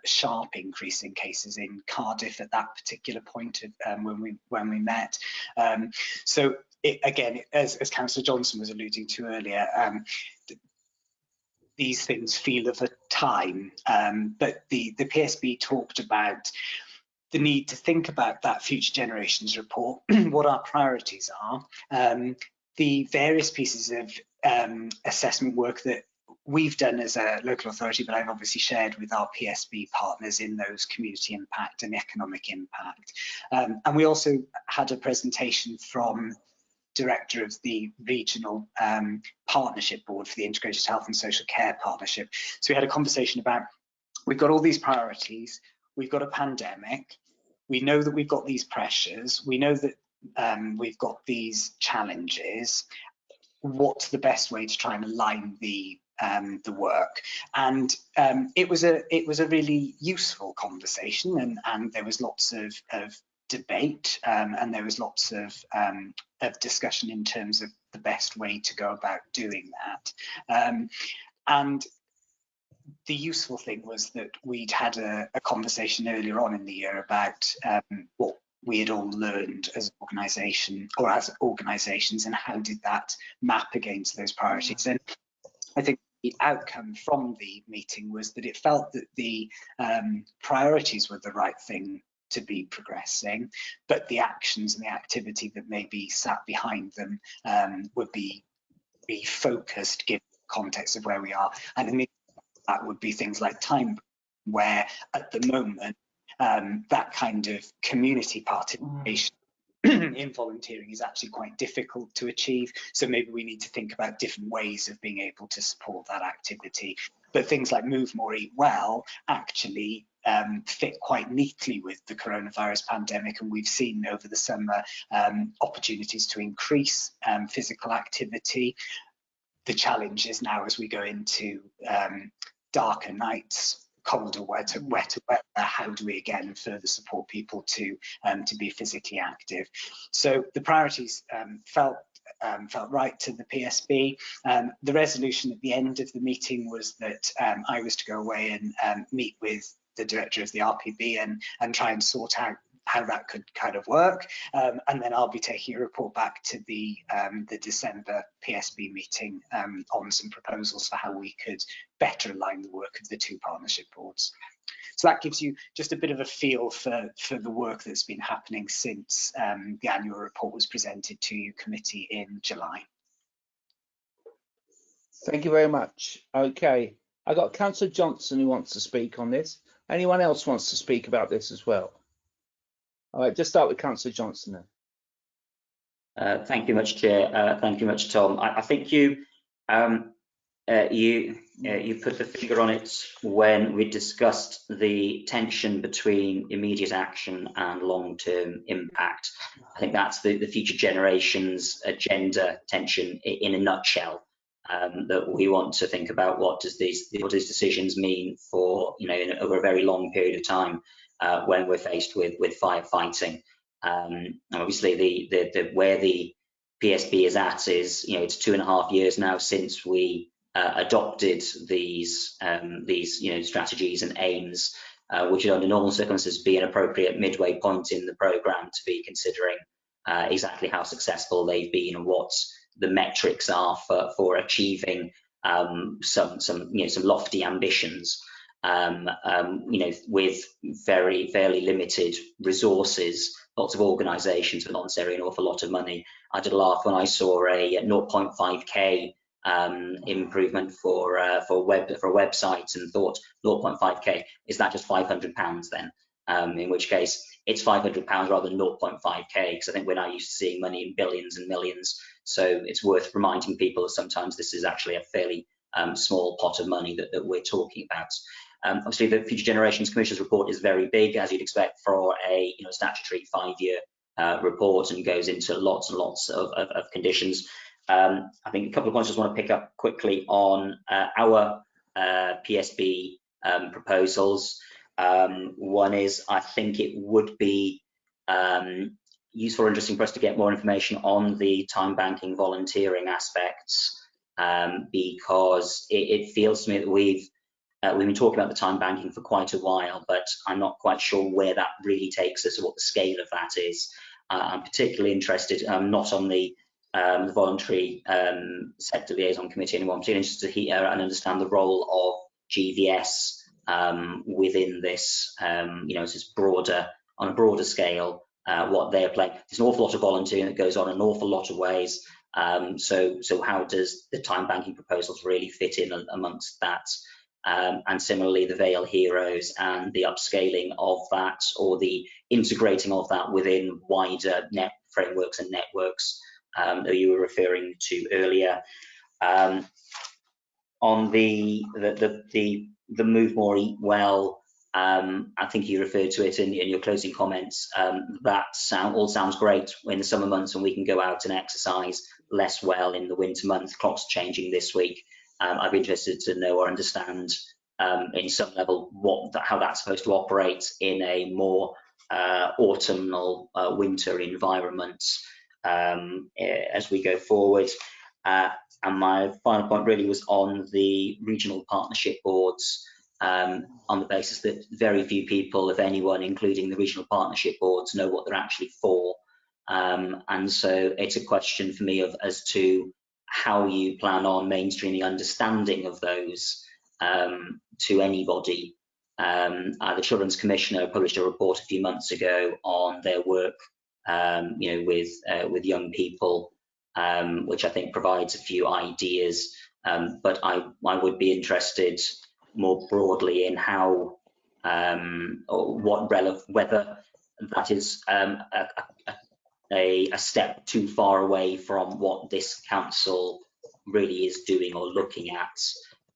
sharp increase in cases in Cardiff at that particular point of, when we met. So again, as Councillor Johnson was alluding to earlier, these things feel of a time, but the PSB talked about the need to think about that future generations report, what our priorities are, the various pieces of assessment work that we've done as a local authority, but I've obviously shared with our PSB partners in those community impact and economic impact. And we also had a presentation from Director of the Regional Partnership Board for the Integrated Health and Social Care Partnership. So we had a conversation about, we've got all these priorities, we've got a pandemic, we know that we've got these pressures, we know that we've got these challenges. What's the best way to try and align the work? And it was a really useful conversation, and there was lots of debate, and there was lots of discussion in terms of the best way to go about doing that. And the useful thing was that we'd had a conversation earlier on in the year about what we had all learned as an organisation or as organisations, and how did that map against those priorities. And I think the outcome from the meeting was that it felt that the priorities were the right thing to be progressing, but the actions and the activity that maybe sat behind them would be refocused given the context of where we are. And that would be things like time, where at the moment that kind of community participation in volunteering is actually quite difficult to achieve. So maybe we need to think about different ways of being able to support that activity. But things like Move More, Eat Well actually fit quite neatly with the coronavirus pandemic, and we've seen over the summer opportunities to increase physical activity. The challenge is now, as we go into darker nights, colder, wetter, how do we again further support people to be physically active? So the priorities felt right to the PSB. The resolution at the end of the meeting was that I was to go away and meet with the director of the RPB and try and sort out how that could kind of work, and then I'll be taking a report back to the December PSB meeting on some proposals for how we could better align the work of the two partnership boards. So that gives you just a bit of a feel for the work that's been happening since the annual report was presented to you committee in July. Thank you very much. Okay, I got Councillor Johnson who wants to speak on this. Anyone else wants to speak about this as well? All right, just start with Councillor Johnson then. Thank you much, Chair. Thank you much, Tom. I think you You put the finger on it when we discussed the tension between immediate action and long-term impact. I think that's the future generations agenda tension in a nutshell. That we want to think about what does these decisions mean for, you know, over a very long period of time when we're faced with firefighting. Obviously, the where the PSB is at is, you know, it's 2.5 years now since we adopted these you know, strategies and aims, which would under normal circumstances be an appropriate midway point in the programme to be considering exactly how successful they've been and what the metrics are for achieving some lofty ambitions. You know, with fairly limited resources, lots of organisations, but not necessarily an awful lot of money. I did laugh when I saw a 0.5k improvement for a website and thought 0.5k, is that just £500 then? In which case it's £500 rather than 0.5k, because I think we're now used to seeing money in billions and millions. So it's worth reminding people that sometimes this is actually a fairly small pot of money that we're talking about. Obviously, the Future Generations Commission's report is very big, as you'd expect for a statutory 5-year report, and goes into lots and lots of conditions. I think a couple of points I just want to pick up quickly on our PSB proposals. One is, I think it would be useful or interesting for us to get more information on the time banking volunteering aspects, because it feels to me that we've been talking about the time banking for quite a while, but I'm not quite sure where that really takes us or what the scale of that is. I'm particularly interested, not on the voluntary sector liaison committee anymore. I'm particularly interested to hear and understand the role of GVS within this, it's broader, on a broader scale, what they're playing. There's an awful lot of volunteering that goes on in an awful lot of ways. So how does the time banking proposals really fit in amongst that? And similarly, the Veil Heroes and the upscaling of that, or the integrating of that within wider net frameworks and networks that you were referring to earlier. On the Move More, Eat Well, I think you referred to it in your closing comments. That all sounds great in the summer months when we can go out and exercise less well in the winter months. Clocks changing this week. I'd be interested to know or understand in some level how that's supposed to operate in a more autumnal winter environment as we go forward. And my final point really was on the regional partnership boards, on the basis that very few people, if anyone, including the regional partnership boards, know what they're actually for. And so it's a question for me as to how you plan on mainstreaming understanding of those to anybody. The Children's Commissioner published a report a few months ago on their work, with young people, which I think provides a few ideas. But I would be interested more broadly in how, whether that is a step too far away from what this council really is doing or looking at.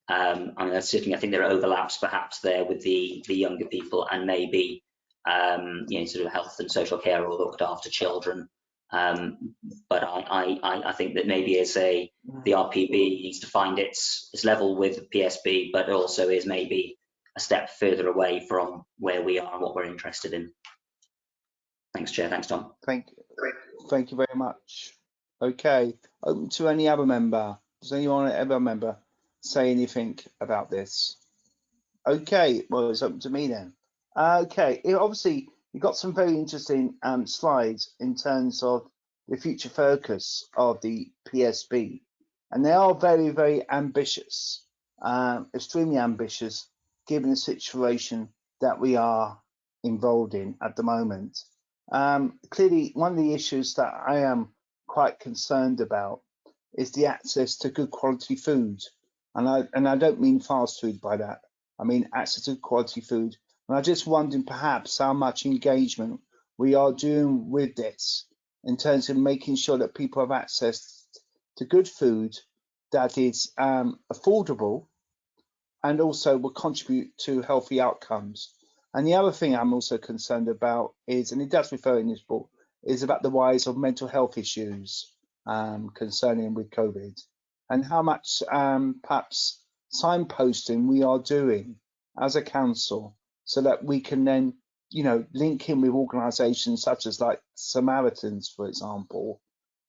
I mean, certainly I think there are overlaps perhaps there with the younger people, and maybe sort of health and social care or looked after children. But I think that maybe the RPB needs to find its level with the PSB, but also is maybe a step further away from where we are and what we're interested in. Thanks, Chair. Thanks, Tom. Thank you very much. Okay, open to any other member. Does anyone ever member say anything about this? Okay, well, it's open to me then. Okay, obviously you've got some very interesting slides in terms of the future focus of the PSB, and they are very, very ambitious, extremely ambitious, given the situation that we are involved in at the moment. Clearly, one of the issues that I am quite concerned about is the access to good quality food, and I don't mean fast food by that. I mean access to quality food. And I just wondering perhaps how much engagement we are doing with this in terms of making sure that people have access to good food that is affordable and also will contribute to healthy outcomes. And the other thing I'm also concerned about is, and it does refer in this book, is about the rise of mental health issues concerning with COVID, and how much perhaps signposting we are doing as a council so that we can then, you know, link in with organisations such as like Samaritans, for example,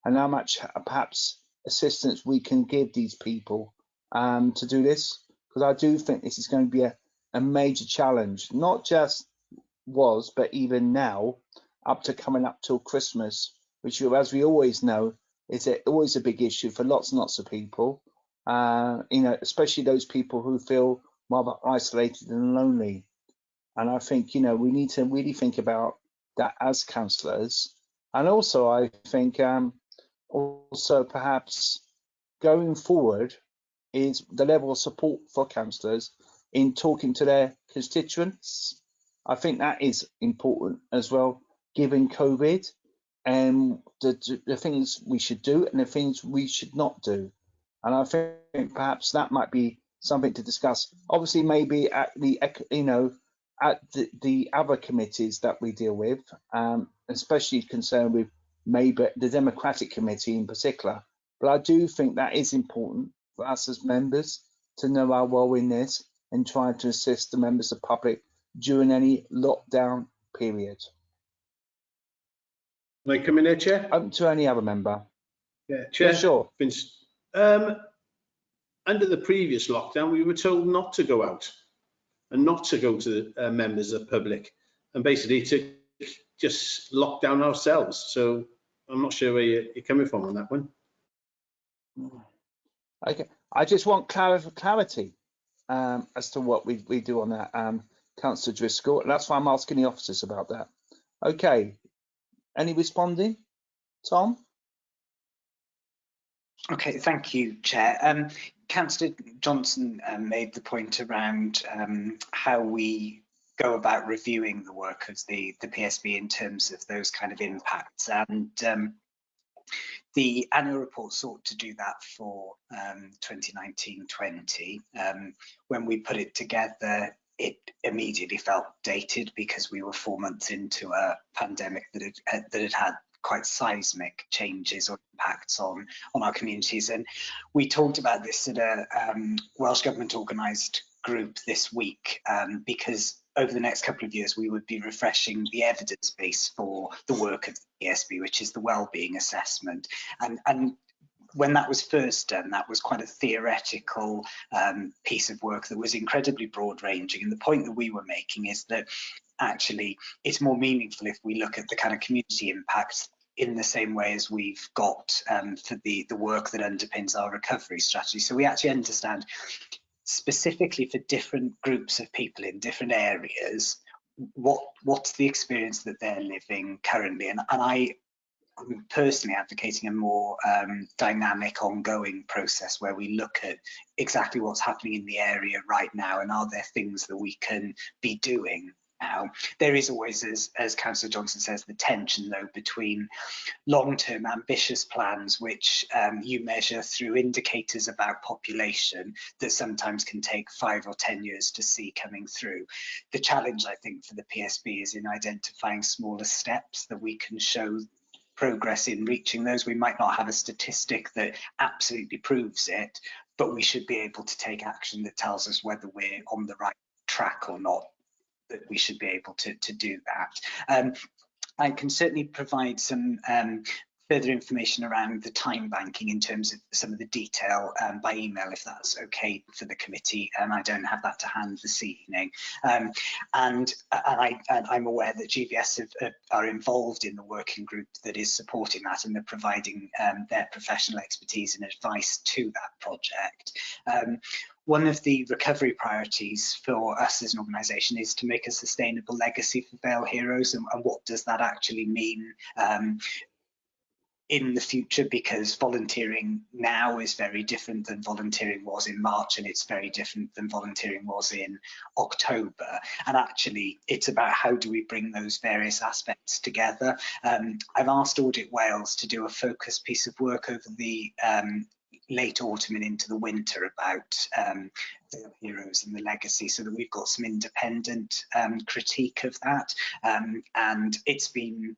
and how much perhaps assistance we can give these people to do this, because I do think this is going to be a major challenge, not just was, but even now, up to coming up till Christmas, which, as we always know, is always a big issue for lots and lots of people. You know, especially those people who feel rather isolated and lonely. And I think, you know, we need to really think about that as councillors. And also, I think also perhaps going forward is the level of support for councillors in talking to their constituents. I think that is important as well, given COVID, and the things we should do and the things we should not do. And I think perhaps that might be something to discuss. Obviously, maybe at the, you know, at the other committees that we deal with, especially concerned with maybe the Democratic Committee in particular. But I do think that is important for us as members to know our role in this and try to assist the members of the public during any lockdown period. Can I come in there, Chair? Open to any other member. Yeah, Chair. Yeah, sure. Vince, under the previous lockdown, we were told not to go out and not to go to the members of the public, and basically to just lock down ourselves. So I'm not sure where you're coming from on that one. Okay, I just want clarity as to what we do on that, Councillor Driscoll, and that's why I'm asking the officers about that. Okay, any responding, Tom? Okay, thank you, Chair. Councillor Johnson made the point around how we go about reviewing the work of the PSB in terms of those kind of impacts, and the annual report sought to do that for 2019-20. When we put it together, it immediately felt dated because we were 4 months into a pandemic that had quite seismic changes or impacts on our communities. And we talked about this at a Welsh Government organised group this week, because over the next couple of years we would be refreshing the evidence base for the work of the PSB, which is the wellbeing assessment. And when that was first done, that was quite a theoretical piece of work that was incredibly broad ranging. And the point that we were making is that actually it's more meaningful if we look at the kind of community impacts in the same way as we've got for the work that underpins our recovery strategy. So we actually understand specifically for different groups of people in different areas, what's the experience that they're living currently. And I'm personally advocating a more dynamic, ongoing process where we look at exactly what's happening in the area right now, and are there things that we can be doing now. There is always, as Councillor Johnson says, the tension though between long-term ambitious plans, which you measure through indicators about population that sometimes can take 5 or 10 years to see coming through. The challenge, I think, for the PSB is in identifying smaller steps that we can show progress in reaching those. We might not have a statistic that absolutely proves it, but we should be able to take action that tells us whether we're on the right track or not, that we should be able to do that. I can certainly provide some further information around the time banking in terms of some of the detail by email, if that's okay for the committee. I don't have that to hand this evening. And I'm aware that GVS are involved in the working group that is supporting that, and they're providing their professional expertise and advice to that project. One of the recovery priorities for us as an organisation is to make a sustainable legacy for Vale Heroes, and what does that actually mean in the future, because volunteering now is very different than volunteering was in March, and it's very different than volunteering was in October. And actually it's about how do we bring those various aspects together. I've asked Audit Wales to do a focused piece of work over the late autumn and into the winter about Vale Heroes and the legacy, so that we've got some independent critique of that. And it's been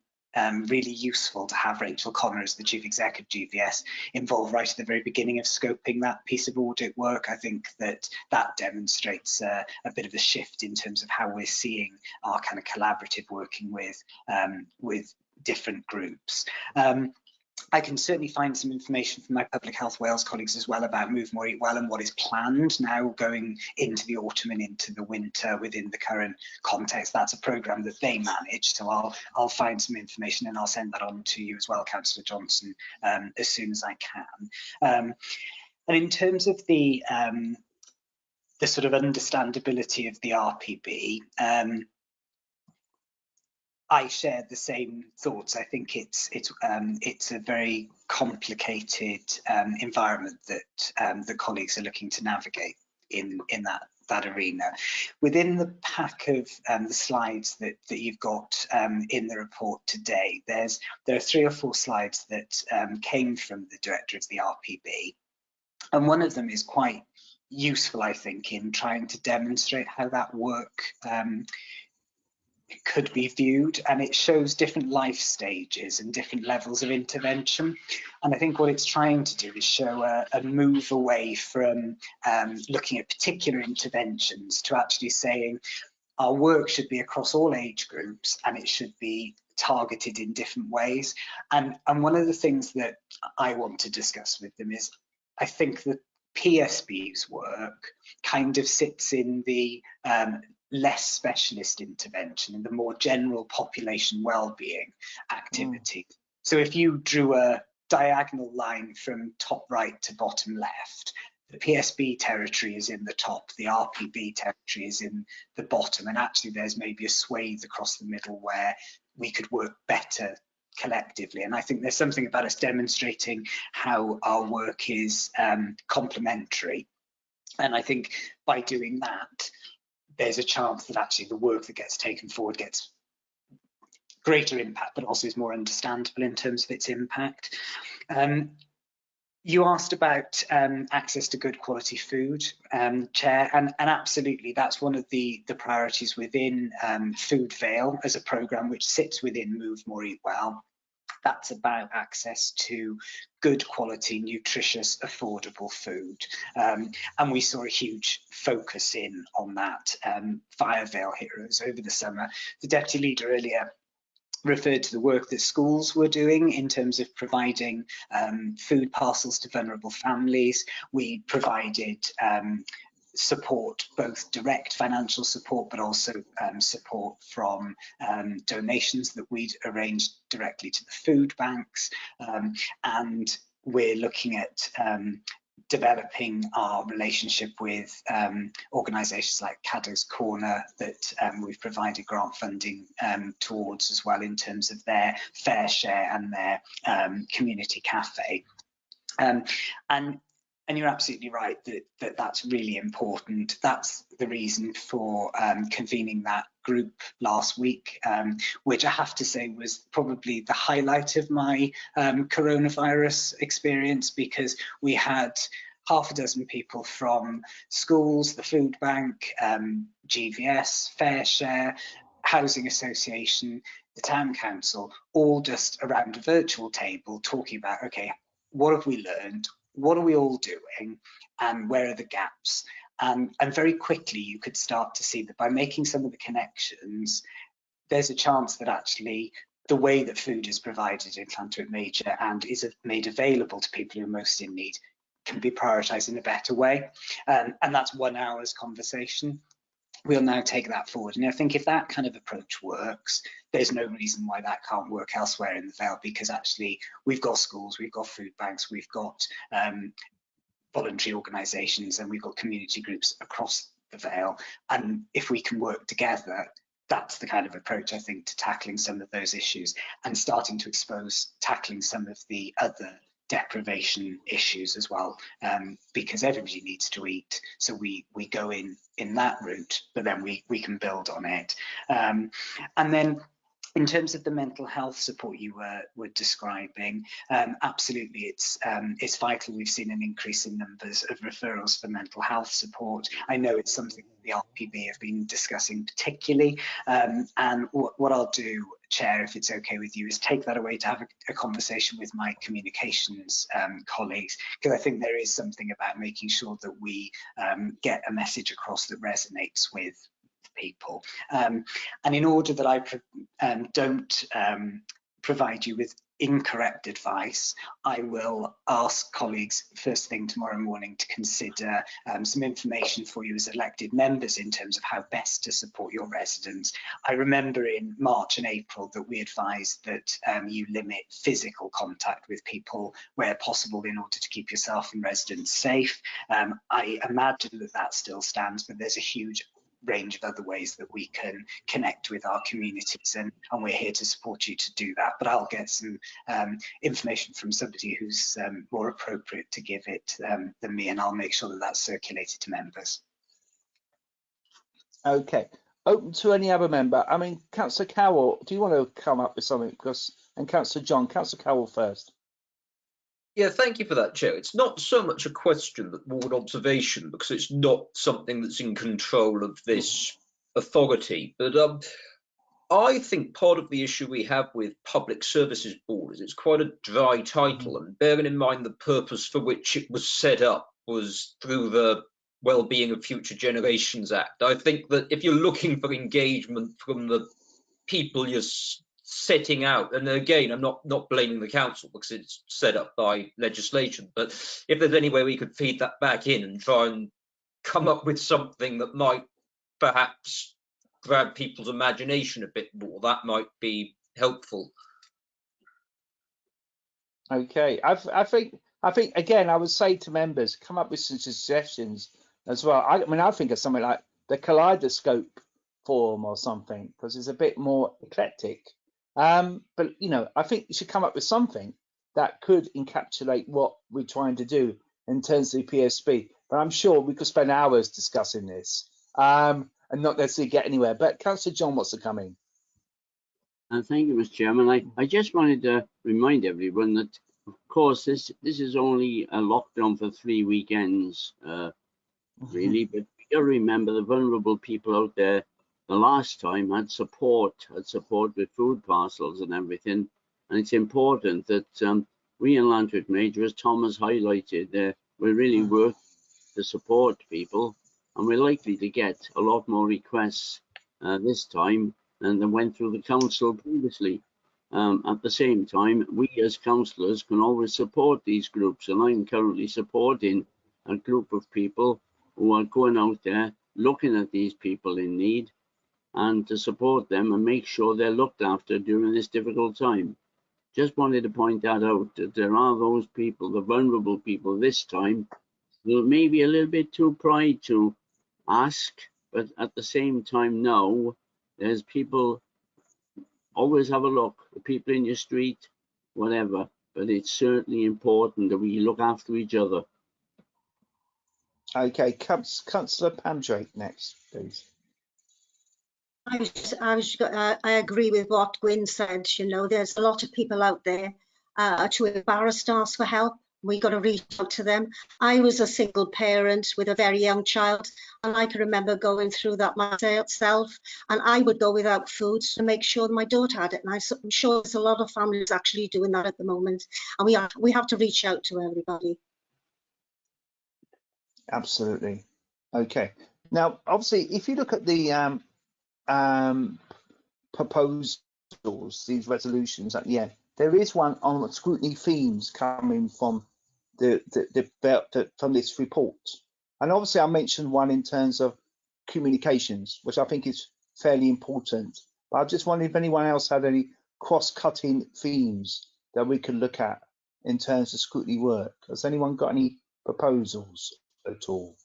really useful to have Rachel Connor as the Chief Exec of GVS involved right at the very beginning of scoping that piece of audit work. I think that that demonstrates a bit of a shift in terms of how we're seeing our kind of collaborative working with different groups. I can certainly find some information from my Public Health Wales colleagues as well about Move More Eat Well and what is planned now going into the autumn and into the winter within the current context. That's a programme that they manage, so I'll find some information and I'll send that on to you as well, Councillor Johnson, as soon as I can. And in terms of the sort of understandability of the RPB, I share the same thoughts. I think it's a very complicated environment that the colleagues are looking to navigate in that arena. Within the pack of the slides that you've got in the report today, there are 3 or 4 slides that came from the director of the RPB, and one of them is quite useful, I think, in trying to demonstrate how that work could be viewed, and it shows different life stages and different levels of intervention. And I think what it's trying to do is show a move away from looking at particular interventions to actually saying our work should be across all age groups and it should be targeted in different ways. And one of the things that I want to discuss with them is, I think that PSB's work kind of sits in the less specialist intervention and the more general population well-being activity. So if you drew a diagonal line from top right to bottom left, the PSB territory is in the top, the RPB territory is in the bottom, and actually there's maybe a swathe across the middle where we could work better collectively. And I think there's something about us demonstrating how our work is complementary. And I think by doing that, there's a chance that actually the work that gets taken forward gets greater impact, but also is more understandable in terms of its impact. You asked about access to good quality food, Chair, and absolutely that's one of the priorities within Food Vale as a programme which sits within Move More Eat Well. That's about access to good quality, nutritious, affordable food. And we saw a huge focus in on that via Vale Heroes over the summer. The Deputy Leader earlier referred to the work that schools were doing in terms of providing food parcels to vulnerable families. We provided support, both direct financial support, but also support from donations that we'd arranged directly to the food banks. And we're looking at developing our relationship with organisations like Caddo's Corner that we've provided grant funding towards as well in terms of their fair share and their community cafe. And you're absolutely right that that's really important. That's the reason for convening that group last week, which I have to say was probably the highlight of my coronavirus experience, because we had half a dozen people from schools, the food bank, GVS, Fair Share, Housing Association, the Town Council, all just around a virtual table talking about, okay, what have we learned? What are we all doing, and where are the gaps? And very quickly you could start to see that by making some of the connections, there's a chance that actually the way that food is provided in Llantwit Major and is made available to people who are most in need can be prioritised in a better way. And that's 1 hour's conversation. We'll now take that forward. And I think if that kind of approach works, there's no reason why that can't work elsewhere in the Vale, because actually we've got schools, we've got food banks, we've got voluntary organisations, and we've got community groups across the Vale. And if we can work together, that's the kind of approach, I think, to tackling some of those issues and starting to expose tackling some of the other deprivation issues as well, because everybody needs to eat, so we go in that route, but then we can build on it. And then In terms of the mental health support you were describing, absolutely, it's vital. We've seen an increase in numbers of referrals for mental health support. I know it's something that the RPB have been discussing particularly, and what I'll do, Chair, if it's okay with you, is take that away to have a conversation with my communications colleagues, because I think there is something about making sure that we get a message across that resonates with people. And in order that I don't provide you with incorrect advice, I will ask colleagues first thing tomorrow morning to consider some information for you as elected members in terms of how best to support your residents. I remember in March and April that we advised that you limit physical contact with people where possible in order to keep yourself and residents safe. I imagine that that still stands, but there's a huge range of other ways that we can connect with our communities, and we're here to support you to do that. But I'll get some information from somebody who's more appropriate to give it than me, and I'll make sure that that's circulated to members. Okay, open to any other member. I mean, Councillor Carroll, do you want to come up with something? Because, and Councillor John, Councillor Carroll first. Yeah, thank you for that, Chair. It's not so much a question, but more an observation, because it's not something that's in control of this authority. But I think part of the issue we have with Public Services Board is it's quite a dry title, and bearing in mind the purpose for which it was set up was through the Wellbeing of Future Generations Act. I think that if you're looking for engagement from the people you're setting out, and again, I'm not blaming the council because it's set up by legislation, but if there's any way we could feed that back in and try and come up with something that might perhaps grab people's imagination a bit more, that might be helpful. Okay, I think again, I would say to members, come up with some suggestions as well. I mean, I think of something like the Kaleidoscope Forum or something, because it's a bit more eclectic. But you know, I think you should come up with something that could encapsulate what we're trying to do in terms of the PSB. But I'm sure we could spend hours discussing this and not necessarily get anywhere. But Councillor John wants to come in. Thank you, Mr. Chairman. I just wanted to remind everyone that, of course, this is only a lockdown for 3 weekends, really. But you got to remember the vulnerable people out there. The last time had support with food parcels and everything, and it's important that we in Lantwick Major, as Tom has highlighted, we're really working to support people, and we're likely to get a lot more requests this time than went through the council previously. At the same time, we as councillors can always support these groups, and I'm currently supporting a group of people who are going out there looking at these people in need, and to support them and make sure they're looked after during this difficult time. Just wanted to point that out, that there are those people, the vulnerable people this time, who may be a little bit too pride to ask, but at the same time know there's people, always have a look, the people in your street, whatever, but it's certainly important that we look after each other. Okay, Councillor Pandrake next, please. I agree with what Gwyn said. You know, there's a lot of people out there to embarrass to ask for help. We got to reach out to them. I was a single parent with a very young child, and I can remember going through that myself, and I would go without food to make sure my daughter had it. And I'm sure there's a lot of families actually doing that at the moment, and we have to reach out to everybody. Absolutely. Okay. Now, obviously, if you look at the proposals, these resolutions at the end, there is one on scrutiny themes coming from from this report, and obviously I mentioned one in terms of communications, which I think is fairly important. But I just wondered if anyone else had any cross-cutting themes that we could look at in terms of scrutiny work. Has anyone got any proposals at all?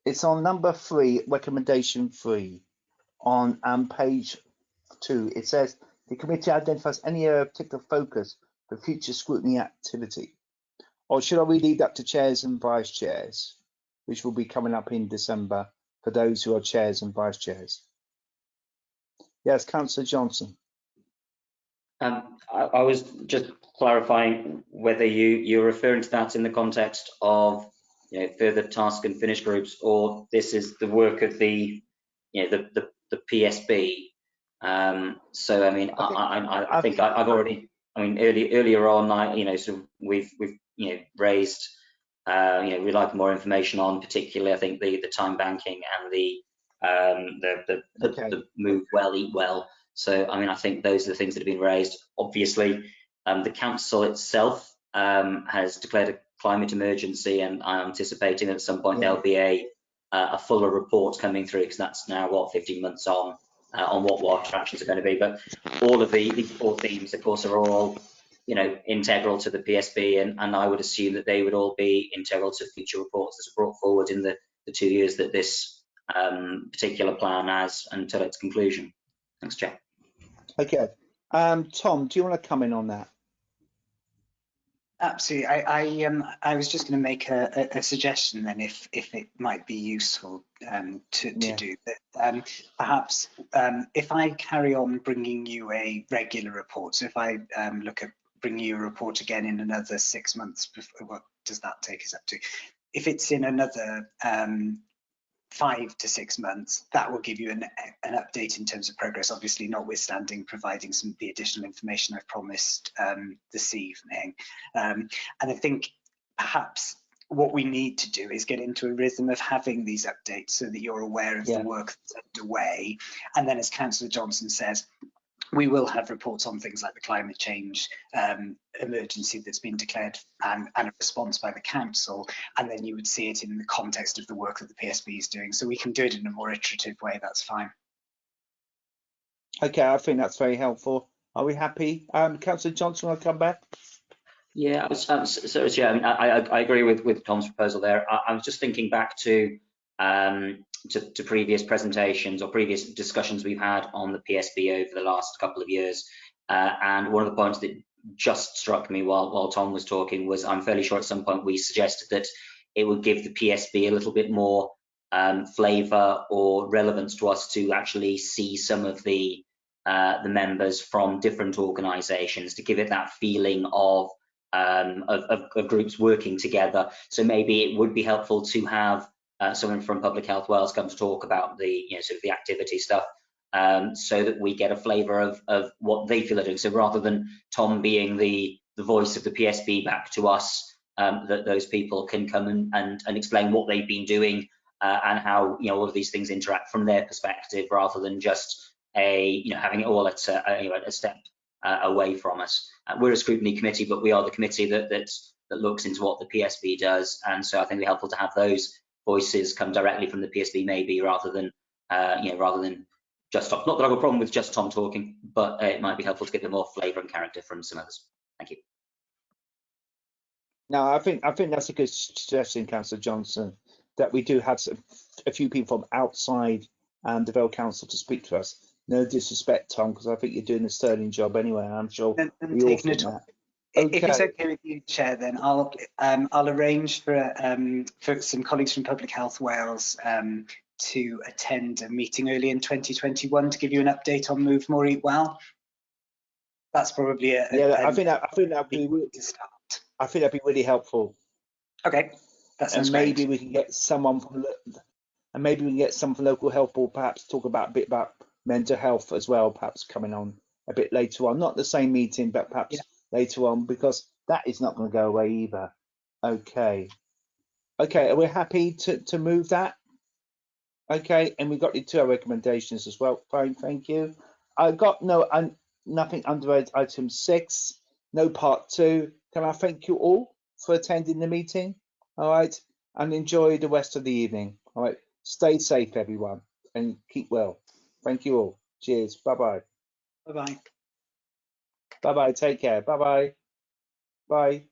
It's on number 3, recommendation 3, on page 2. It says the committee identifies any area of particular focus for future scrutiny activity. Or should I leave that to chairs and vice chairs, which will be coming up in December for those who are chairs and vice chairs? Yes, Councillor Johnson. I was just clarifying whether you're referring to that in the context of further task and finish groups, or this is the work of the the PSB. So I mean, I think I've already, I mean, earlier on, sort of we've raised we'd like more information on, particularly I think the time banking and the move well, eat well. So I mean, I think those are the things that have been raised. Obviously, the council itself has declared a climate emergency, and I'm anticipating that at some point there'll be a fuller report coming through, because that's now what, 15 months on what water actions are going to be. But all of these 4 themes, of course, are all integral to the PSB, and I would assume that they would all be integral to future reports that are brought forward in the 2 years that this particular plan has until its conclusion. Thanks, Chair. Okay, Tom, do you want to come in on that? Absolutely. I was just going to make a suggestion then, if it might be useful to do that. Perhaps if I carry on bringing you a regular report, so if I look at bringing you a report again in another 6 months, what does that take us up to? If it's in another 5 to 6 months, that will give you an update in terms of progress, obviously notwithstanding providing some of the additional information I've promised this evening. And I think perhaps what we need to do is get into a rhythm of having these updates so that you're aware of the work that's underway. And then, as Councillor Johnson says, we will have reports on things like the climate change emergency that's been declared and a response by the council, and then you would see it in the context of the work that the PSB is doing. So we can do it in a more iterative way, that's fine. Okay, I think that's very helpful. Are we happy? Councillor Johnson, I'll come back. Yeah, so yeah, I mean, I agree with Tom's proposal there. I was just thinking back to previous presentations or previous discussions we've had on the PSB over the last couple of years, and one of the points that just struck me while Tom was talking was, I'm fairly sure at some point we suggested that it would give the PSB a little bit more flavour or relevance to us to actually see some of the members from different organisations, to give it that feeling of groups working together. So maybe it would be helpful to have someone from Public Health Wales come to talk about the sort of the activity stuff, so that we get a flavour of what they feel are doing. So rather than Tom being the voice of the PSB back to us, that those people can come and explain what they've been doing and how all of these things interact from their perspective, rather than just having it all at a step away from us. We're a scrutiny committee, but we are the committee that looks into what the PSB does, and so I think it'd be helpful to have those voices come directly from the PSB, maybe, rather than just Tom. Not that I have a problem with just Tom talking, but it might be helpful to get a bit more flavour and character from some others. Thank you. No, I think that's a good suggestion, Councillor Johnson, that we do have a few people from outside the Vale Council to speak to us. No disrespect, Tom, because I think you're doing a sterling job anyway. I'm sure we all think that. Okay. If it's okay with you, Chair, then I'll arrange for some colleagues from Public Health Wales to attend a meeting early in 2021 to give you an update on Move More Eat Well. That's probably I think that'd be really, to start. I think that'd be really helpful. Okay, that sounds great. Maybe we can get someone from local health board, perhaps talk about a bit about mental health as well, perhaps coming on a bit later on, not the same meeting, but perhaps later on, because that is not going to go away either. Okay, are we happy to move that? Okay, and we've got the 2 recommendations as well. Fine, thank you. I got nothing under item 6, no part 2. Can I thank you all for attending the meeting? All right, and enjoy the rest of the evening. All right, stay safe, everyone, and keep well. Thank you all. Cheers. Bye-bye. Bye-bye. Bye-bye. Take care. Bye-bye. Bye.